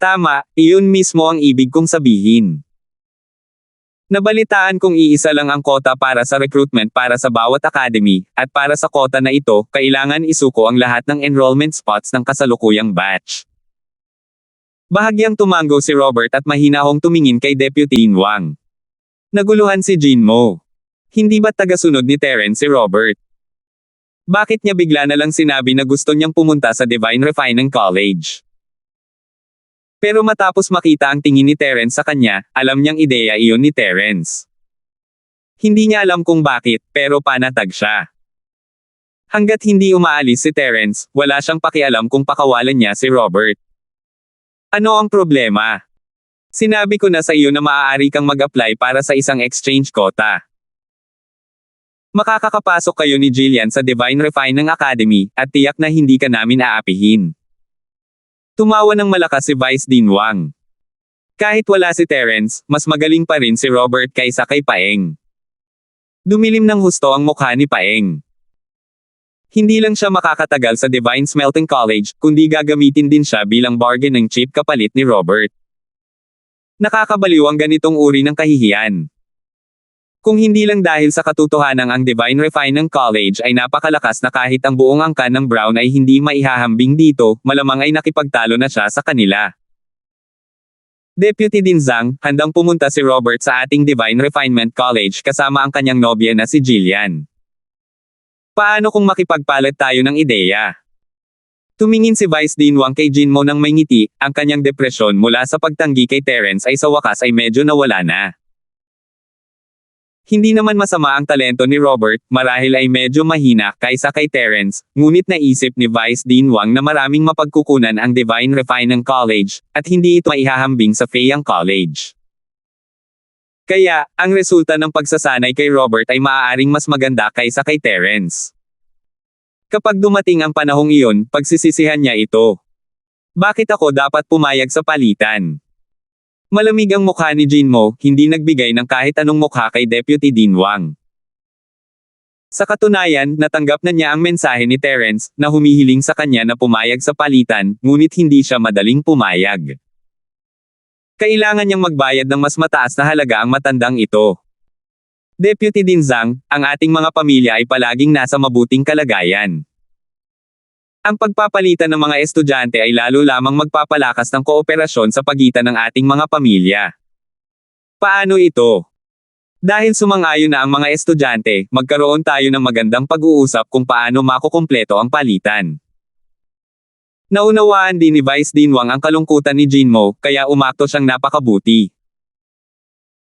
Tama, iyon mismo ang ibig kong sabihin. Nabalitaan kong iisa lang ang kota para sa recruitment para sa bawat academy, at para sa kota na ito, kailangan isuko ang lahat ng enrollment spots ng kasalukuyang batch. Bahagyang tumango si Robert at mahinahong tumingin kay Deputy Dean Wang. Naguluhan si Jinmo. Hindi ba tagasunod ni Terence si Robert? Bakit niya bigla na lang sinabi na gusto niyang pumunta sa Divine Refinement College? Pero matapos makita ang tingin ni Terence sa kanya, alam niyang ideya iyon ni Terence. Hindi niya alam kung bakit, pero panatag siya. Hanggat hindi umaalis si Terence, wala siyang pakialam kung pakawalan niya si Robert. Ano ang problema? Sinabi ko na sa iyo na maaari kang mag-apply para sa isang exchange quota. Makakakapasok kayo ni Jillian sa Divine Refinement Academy, at tiyak na hindi ka namin aapihin. Tumawa ng malakas si Vice Dean Wang. Kahit wala si Terence, mas magaling pa rin si Robert kaysa kay Paeng. Dumilim ng husto ang mukha ni Paeng. Hindi lang siya makakatagal sa Divine Smelting College, kundi gagamitin din siya bilang bargaining chip kapalit ni Robert. Nakakabaliw ang ganitong uri ng kahihiyan. Kung hindi lang dahil sa katotohanan ang Divine Refinement College ay napakalakas na kahit ang buong angkan ng Brown ay hindi maihahambing dito, malamang ay nakipagtalo na siya sa kanila. Deputy Dean Zhang, handang pumunta si Robert sa ating Divine Refinement College kasama ang kanyang nobya na si Jillian. Paano kung makipagpalit tayo ng ideya? Tumingin si Vice Dean Wang kay Jinmo ng may ngiti, ang kanyang depresyon mula sa pagtanggi kay Terence ay sa wakas ay medyo nawala na. Hindi naman masama ang talento ni Robert, marahil ay medyo mahina kaysa kay Terence, ngunit naisip ni Vice Dean Wang na maraming mapagkukunan ang Divine Refinement College, at hindi ito maihahambing sa Feiyang College. Kaya, ang resulta ng pagsasanay kay Robert ay maaaring mas maganda kaysa kay Terence. Kapag dumating ang panahong iyon, pagsisisihan niya ito. Bakit ako dapat pumayag sa palitan? Malamig ang mukha ni Jinmo, hindi nagbigay ng kahit anong mukha kay Deputy Dean Wang. Sa katunayan, natanggap na niya ang mensahe ni Terence, na humihiling sa kanya na pumayag sa palitan, ngunit hindi siya madaling pumayag. Kailangan niyang magbayad ng mas mataas na halaga ang matandang ito. Deputy Dean Zhang, ang ating mga pamilya ay palaging nasa mabuting kalagayan. Ang pagpapalitan ng mga estudyante ay lalo lamang magpapalakas ng kooperasyon sa pagitan ng ating mga pamilya. Paano ito? Dahil sumang-ayon na ang mga estudyante, magkaroon tayo ng magandang pag-uusap kung paano makukumpleto ang palitan. Naunawaan din ni Vice Dean Wang ang kalungkutan ni Jinmo, kaya umakto siyang napakabuti.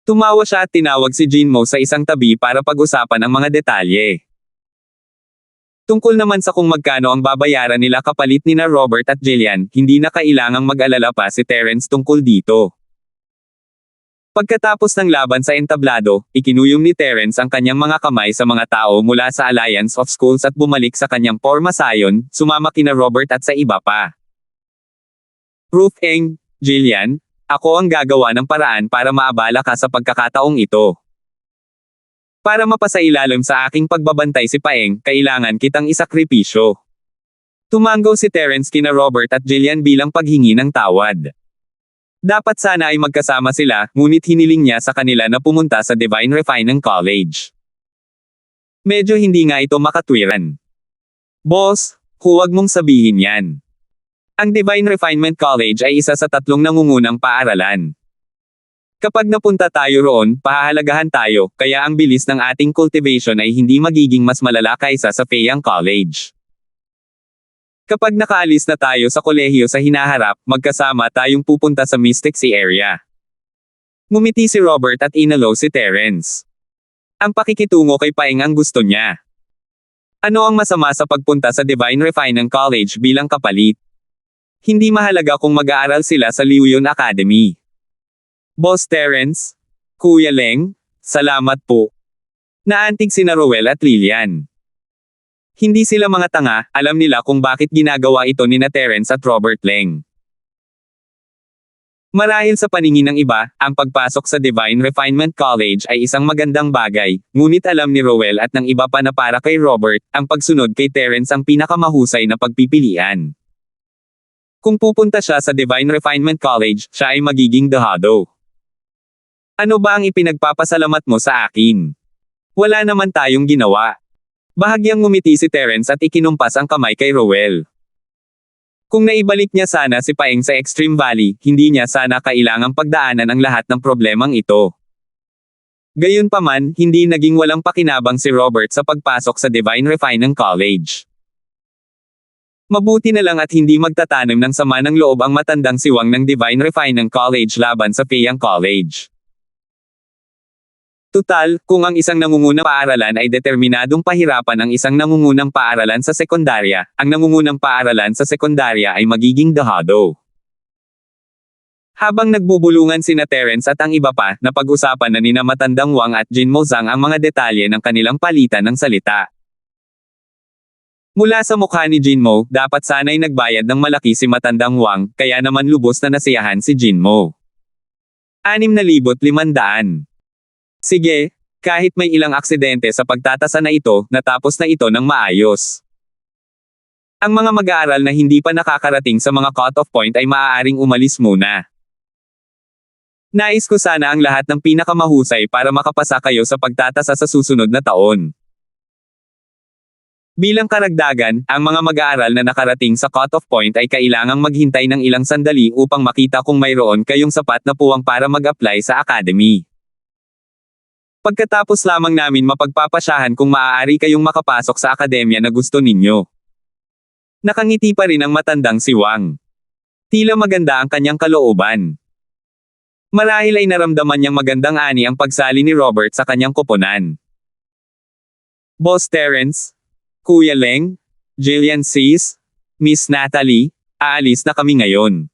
Tumawa siya at tinawag si Jinmo sa isang tabi para pag-usapan ang mga detalye. Tungkol naman sa kung magkano ang babayaran nila kapalit nina Robert at Jillian, hindi na kailangang mag-alala pa si Terence tungkol dito. Pagkatapos ng laban sa entablado, ikinuyom ni Terence ang kanyang mga kamay sa mga tao mula sa Alliance of Schools at bumalik sa kanyang Forma Sion, sumama kina Robert at sa iba pa. Ruth Eng, Jillian, ako ang gagawa ng paraan para maabala ka sa pagkakataong ito. Para mapasailalim sa aking pagbabantay si Paeng, kailangan kitang isakripisyo. Tumango si Terence kina Robert at Jillian bilang paghingi ng tawad. Dapat sana ay magkasama sila, ngunit hiniling niya sa kanila na pumunta sa Divine Refinement College. Medyo hindi nga ito makatwiran. Boss, huwag mong sabihin yan. Ang Divine Refinement College ay isa sa 3 nangungunang paaralan. Kapag napunta tayo roon, pahahalagahan tayo, kaya ang bilis ng ating cultivation ay hindi magiging mas malala kaysa sa Feiyang College. Kapag nakaalis na tayo sa kolehiyo sa hinaharap, magkasama tayong pupunta sa Mystic Sea area. Ngumiti si Robert at inalo si Terence. Ang pakikitungo kay Paeng ang gusto niya. Ano ang masama sa pagpunta sa Divine Refinement College bilang kapalit? Hindi mahalaga kung mag-aaral sila sa Liuyon Academy. Boss Terence? Kuya Leng? Salamat po. Naantig sina Rowell at Lilian. Hindi sila mga tanga, alam nila kung bakit ginagawa ito ni Terence at Robert Leng. Marahil sa paningin ng iba, ang pagpasok sa Divine Refinement College ay isang magandang bagay, ngunit alam ni Rowell at ng iba pa na para kay Robert, ang pagsunod kay Terence ang pinakamahusay na pagpipilian. Kung pupunta siya sa Divine Refinement College, siya ay magiging dehado. Ano ba ang ipinagpapasalamat mo sa akin? Wala naman tayong ginawa. Bahagyang ngumiti si Terence at ikinumpas ang kamay kay Rowell. Kung naibalik niya sana si Paeng sa Extreme Valley, hindi niya sana kailangang pagdaanan ang lahat ng problemang ito. Gayunpaman, hindi naging walang pakinabang si Robert sa pagpasok sa Divine Refinement College. Mabuti na lang at hindi magtatanim ng sama ng loob ang matandang siwang ng Divine Refinement College laban sa Feyang College. Tutal, kung ang isang nangungunang paaralan ay determinadong pahirapan ang isang nangungunang paaralan sa sekundarya, ang nangungunang paaralan sa sekundarya ay magiging dehado. Habang nagbubulungan sina Terence at ang iba pa, napag-usapan na nina Matandang Wang at Jinmo Zhang ang mga detalye ng kanilang palitan ng salita. Mula sa mukha ni Jinmo, dapat sana'y nagbayad ng malaki si Matandang Wang, kaya naman lubos na nasiyahan si Jinmo. 6,500. Sige, kahit may ilang aksidente sa pagtatasa na ito, natapos na ito ng maayos. Ang mga mag-aaral na hindi pa nakakarating sa mga cut-off point ay maaaring umalis muna. Nais ko sana ang lahat ng pinakamahusay para makapasa kayo sa pagtatasa sa susunod na taon. Bilang karagdagan, ang mga mag-aaral na nakarating sa cut-off point ay kailangang maghintay ng ilang sandali upang makita kung mayroon kayong sapat na puwang para mag-apply sa academy. Pagkatapos lamang namin mapagpapasyahan kung maaari kayong makapasok sa akademya na gusto ninyo. Nakangiti pa rin ang matandang si Wang. Tila maganda ang kanyang kalooban. Marahil ay naramdaman niyang magandang ani ang pagsali ni Robert sa kanyang koponan. Boss Terence? Kuya Leng, Jillian Sis, Miss Natalie, aalis na kami ngayon.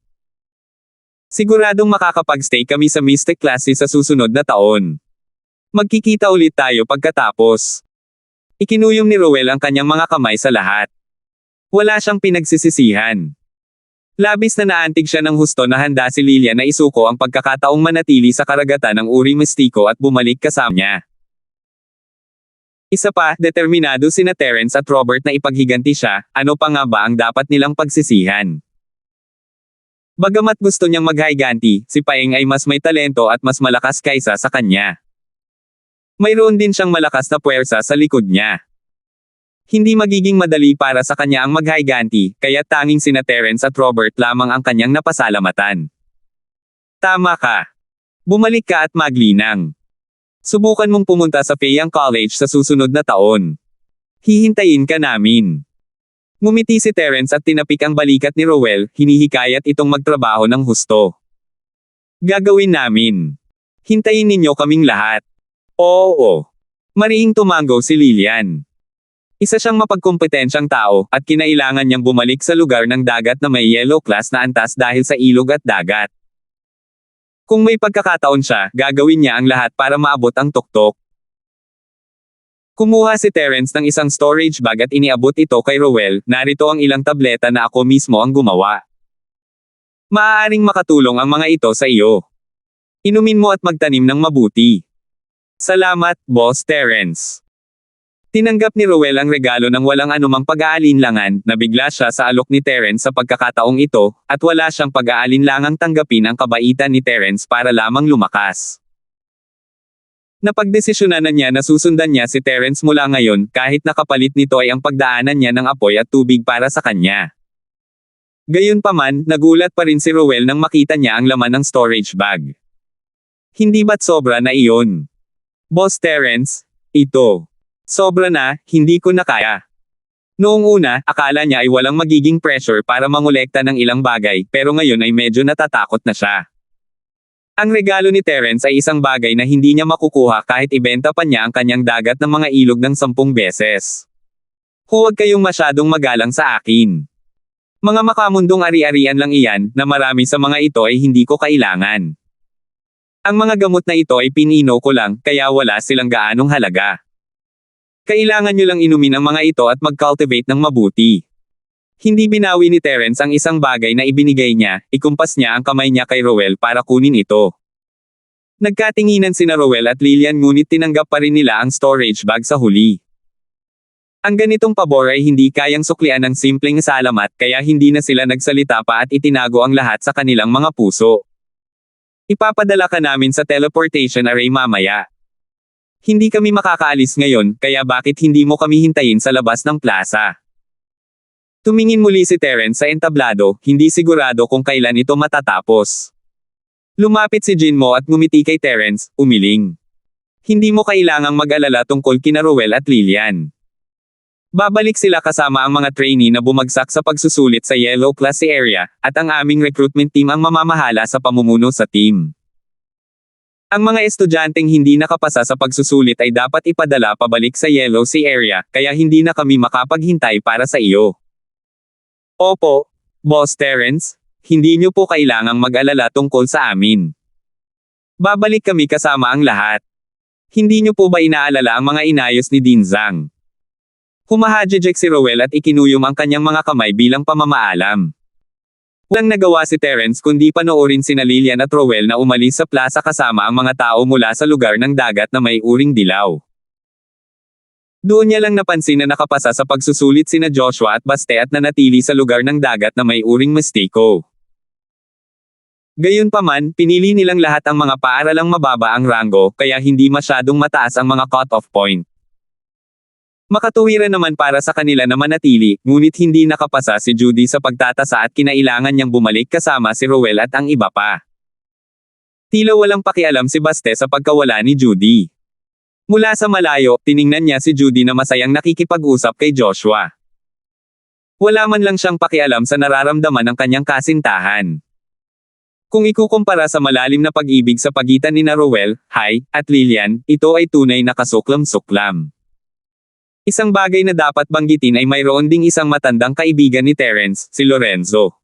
Siguradong makakapag-stay kami sa Mystic Classes sa susunod na taon. Magkikita ulit tayo pagkatapos. Ikinuyom ni Rowell ang kanyang mga kamay sa lahat. Wala siyang pinagsisisihan. Labis na naantig siya ng husto na handa si Lilian na isuko ang pagkakataong manatili sa karagatan ng Uri Mistiko at bumalik kasama niya. Isa pa, determinado sina Terence at Robert na ipaghiganti siya, ano pa nga ba ang dapat nilang pagsisihan? Bagamat gusto niyang maghiganti, si Paeng ay mas may talento at mas malakas kaysa sa kanya. Mayroon din siyang malakas na puwersa sa likod niya. Hindi magiging madali para sa kanya ang maghiganti, kaya tanging sina Terence at Robert lamang ang kanyang napasalamatan. Tama ka. Bumalik ka at maglinang. Subukan mong pumunta sa Feyang College sa susunod na taon. Hihintayin ka namin. Ngumiti si Terence at tinapik ang balikat ni Rowell, hinihikayat itong magtrabaho ng husto. Gagawin namin. Hintayin ninyo kaming lahat. Oo. Mariing tumango si Lilian. Isa siyang mapagkompetensyang tao, at kinailangan niyang bumalik sa lugar ng dagat na may yellow class na antas dahil sa ilog at dagat. Kung may pagkakataon siya, gagawin niya ang lahat para maabot ang tuktok. Kumuha si Terence ng isang storage bag at iniabot ito kay Rowell, narito ang ilang tableta na ako mismo ang gumawa. Maaaring makatulong ang mga ito sa iyo. Inumin mo at magtanim ng mabuti. Salamat, Boss Terence. Tinanggap ni Rowell ang regalo ng walang anumang pag-aalinlangan, nabigla siya sa alok ni Terence sa pagkakataong ito, at wala siyang pag-aalinlangang tanggapin ang kabaitan ni Terence para lamang lumakas. Napagdesisyonan na niya na susundan niya si Terence mula ngayon, kahit nakapalit nito ay ang pagdaanan niya ng apoy at tubig para sa kanya. Gayunpaman, nagulat pa rin si Rowell nang makita niya ang laman ng storage bag. Hindi ba't sobra na iyon? Boss Terence, ito. Sobra na, hindi ko na kaya. Noong una, akala niya ay walang magiging pressure para mangolekta ng ilang bagay, pero ngayon ay medyo natatakot na siya. Ang regalo ni Terence ay isang bagay na hindi niya makukuha kahit ibenta pa niya ang kanyang dagat ng mga ilog ng 10 beses. Huwag kayong masyadong magalang sa akin. Mga makamundong ari-arian lang iyan, na marami sa mga ito ay hindi ko kailangan. Ang mga gamot na ito ay pinino ko lang, kaya wala silang gaanong halaga. Kailangan nyo lang inumin ang mga ito at mag-cultivate ng mabuti. Hindi binawi ni Terence ang isang bagay na ibinigay niya, ikumpas niya ang kamay niya kay Rowell para kunin ito. Nagkatinginan sina Rowell at Lillian ngunit tinanggap pa rin nila ang storage bag sa huli. Ang ganitong pabor ay hindi kayang suklian ng simpleng salamat kaya hindi na sila nagsalita pa at itinago ang lahat sa kanilang mga puso. Ipapadala ka namin sa teleportation array mamaya. Hindi kami makakaalis ngayon, kaya bakit hindi mo kami hintayin sa labas ng plaza? Tumingin muli si Terence sa entablado, hindi sigurado kung kailan ito matatapos. Lumapit si Jinmo at ngumiti kay Terence, umiling. Hindi mo kailangang mag-alala tungkol kina Rowell at Lillian. Babalik sila kasama ang mga trainee na bumagsak sa pagsusulit sa Yellow Class area, at ang aming recruitment team ang mamamahala sa pamumuno sa team. Ang mga estudyanteng hindi nakapasa sa pagsusulit ay dapat ipadala pabalik sa Yellow Sea area, kaya hindi na kami makapaghintay para sa iyo. Opo, Boss Terence, hindi niyo po kailangang mag-alala tungkol sa amin. Babalik kami kasama ang lahat. Hindi niyo po ba inaalala ang mga inayos ni Dinzang? Humahajijek si Rowell at ikinuyom ang kanyang mga kamay bilang pamamaalam. Walang nagawa si Terence kundi panoorin sina Lillian at Rowell na umalis sa plaza kasama ang mga tao mula sa lugar ng dagat na may uring dilaw. Doon niya lang napansin na nakapasa sa pagsusulit sina Joshua at Baste at nanatili sa lugar ng dagat na may uring mistiko. Gayunpaman, pinili nilang lahat ang mga paaralang mababa ang rango, kaya hindi masyadong mataas ang mga cut-off point. Makatuwiran naman para sa kanila na manatili, ngunit hindi nakapasa si Judy sa pagtatasa at kinailangan niyang bumalik kasama si Rowell at ang iba pa. Tila walang pakialam si Baste sa pagkawala ni Judy. Mula sa malayo, tiningnan niya si Judy na masayang nakikipag-usap kay Joshua. Wala man lang siyang pakialam sa nararamdaman ng kanyang kasintahan. Kung ikukumpara sa malalim na pag-ibig sa pagitan ni Rowell, at Lillian, ito ay tunay na kasuklam-suklam. Isang bagay na dapat banggitin ay mayroon ding isang matandang kaibigan ni Terence, si Lorenzo.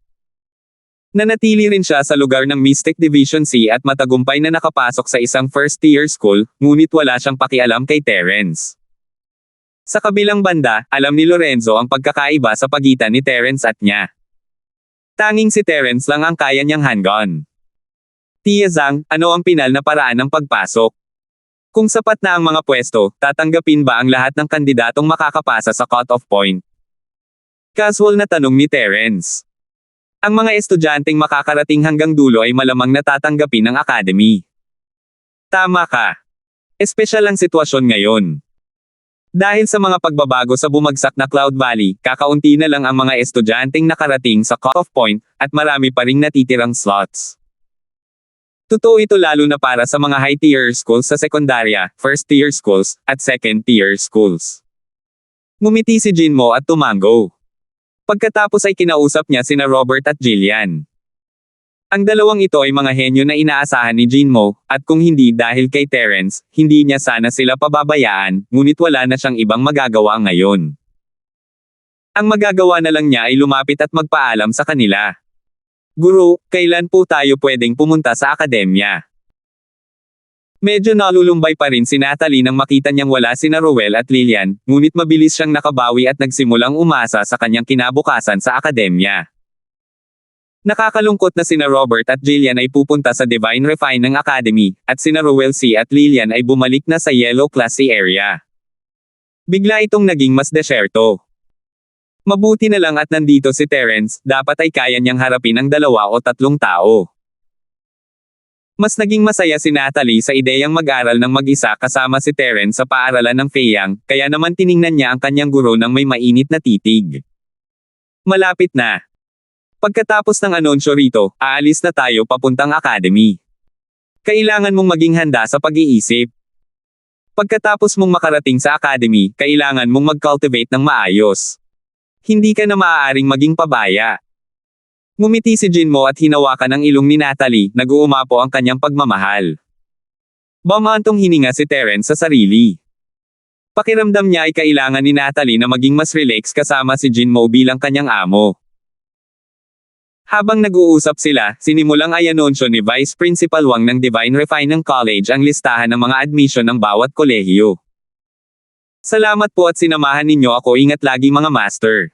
Nanatili rin siya sa lugar ng Mystic Division C at matagumpay na nakapasok sa isang first-year school, ngunit wala siyang pakialam kay Terence. Sa kabilang banda, alam ni Lorenzo ang pagkakaiba sa pagitan ni Terence at niya. Tanging si Terence lang ang kaya niyang handgun. Tia Zhang, ano ang pinal na paraan ng pagpasok? Kung sapat na ang mga pwesto, tatanggapin ba ang lahat ng kandidatong makakapasa sa cut-off point? Casual na tanong ni Terence. Ang mga estudyanteng makakarating hanggang dulo ay malamang natatanggapin ng academy. Tama ka. Espesyal ang sitwasyon ngayon. Dahil sa mga pagbabago sa bumagsak na Cloud Valley, kakaunti na lang ang mga estudyanteng nakarating sa cut-off point, at marami pa ring natitirang slots. Totoo ito lalo na para sa mga high-tier schools sa sekundarya, first-tier schools, at second-tier schools. Ngumiti si Jinmo at tumango. Pagkatapos ay kinausap niya sina Robert at Jillian. Ang dalawang ito ay mga henyo na inaasahan ni Jinmo, at kung hindi dahil kay Terence, hindi niya sana sila pababayaan, ngunit wala na siyang ibang magagawa ngayon. Ang magagawa na lang niya ay lumapit at magpaalam sa kanila. Guro, kailan po tayo pwedeng pumunta sa akademya? Medyo nalulumbay pa rin si Natalie nang makita niyang wala sina Rowell at Lillian, ngunit mabilis siyang nakabawi at nagsimulang umasa sa kanyang kinabukasan sa akademya. Nakakalungkot na sina Robert at Jillian ay pupunta sa Divine Refine ng Academy, at sina Rowell C. at Lillian ay bumalik na sa Yellow Class area. Bigla itong naging mas desyerto. Mabuti na lang at nandito si Terence, dapat ay kaya niyang harapin ang 2 o 3 tao. Mas naging masaya si Natalie sa ideyang mag-aral ng mag-isa kasama si Terence sa paaralan ng Feiyang, kaya naman tiningnan niya ang kanyang guro ng may mainit na titig. Malapit na. Pagkatapos ng anunsyo rito, aalis na tayo papuntang academy. Kailangan mong maging handa sa pag-iisip. Pagkatapos mong makarating sa academy, kailangan mong mag-cultivate ng maayos. Hindi ka na maaaring maging pabaya. Ngumiti si Jinmo at hinawakan ang ilong ni Natalie, nag-uumapo ang kanyang pagmamahal. Bumantong hininga si Terence sa sarili. Pakiramdam niya ay kailangan ni Natalie na maging mas relax kasama si Jinmo bilang kanyang amo. Habang nag-uusap sila, sinimulang ayanunsyo ni Vice Principal Wang ng Divine Refine ng college ang listahan ng mga admission ng bawat kolehiyo. Salamat po at sinamahan ninyo ako, ingat lagi mga master.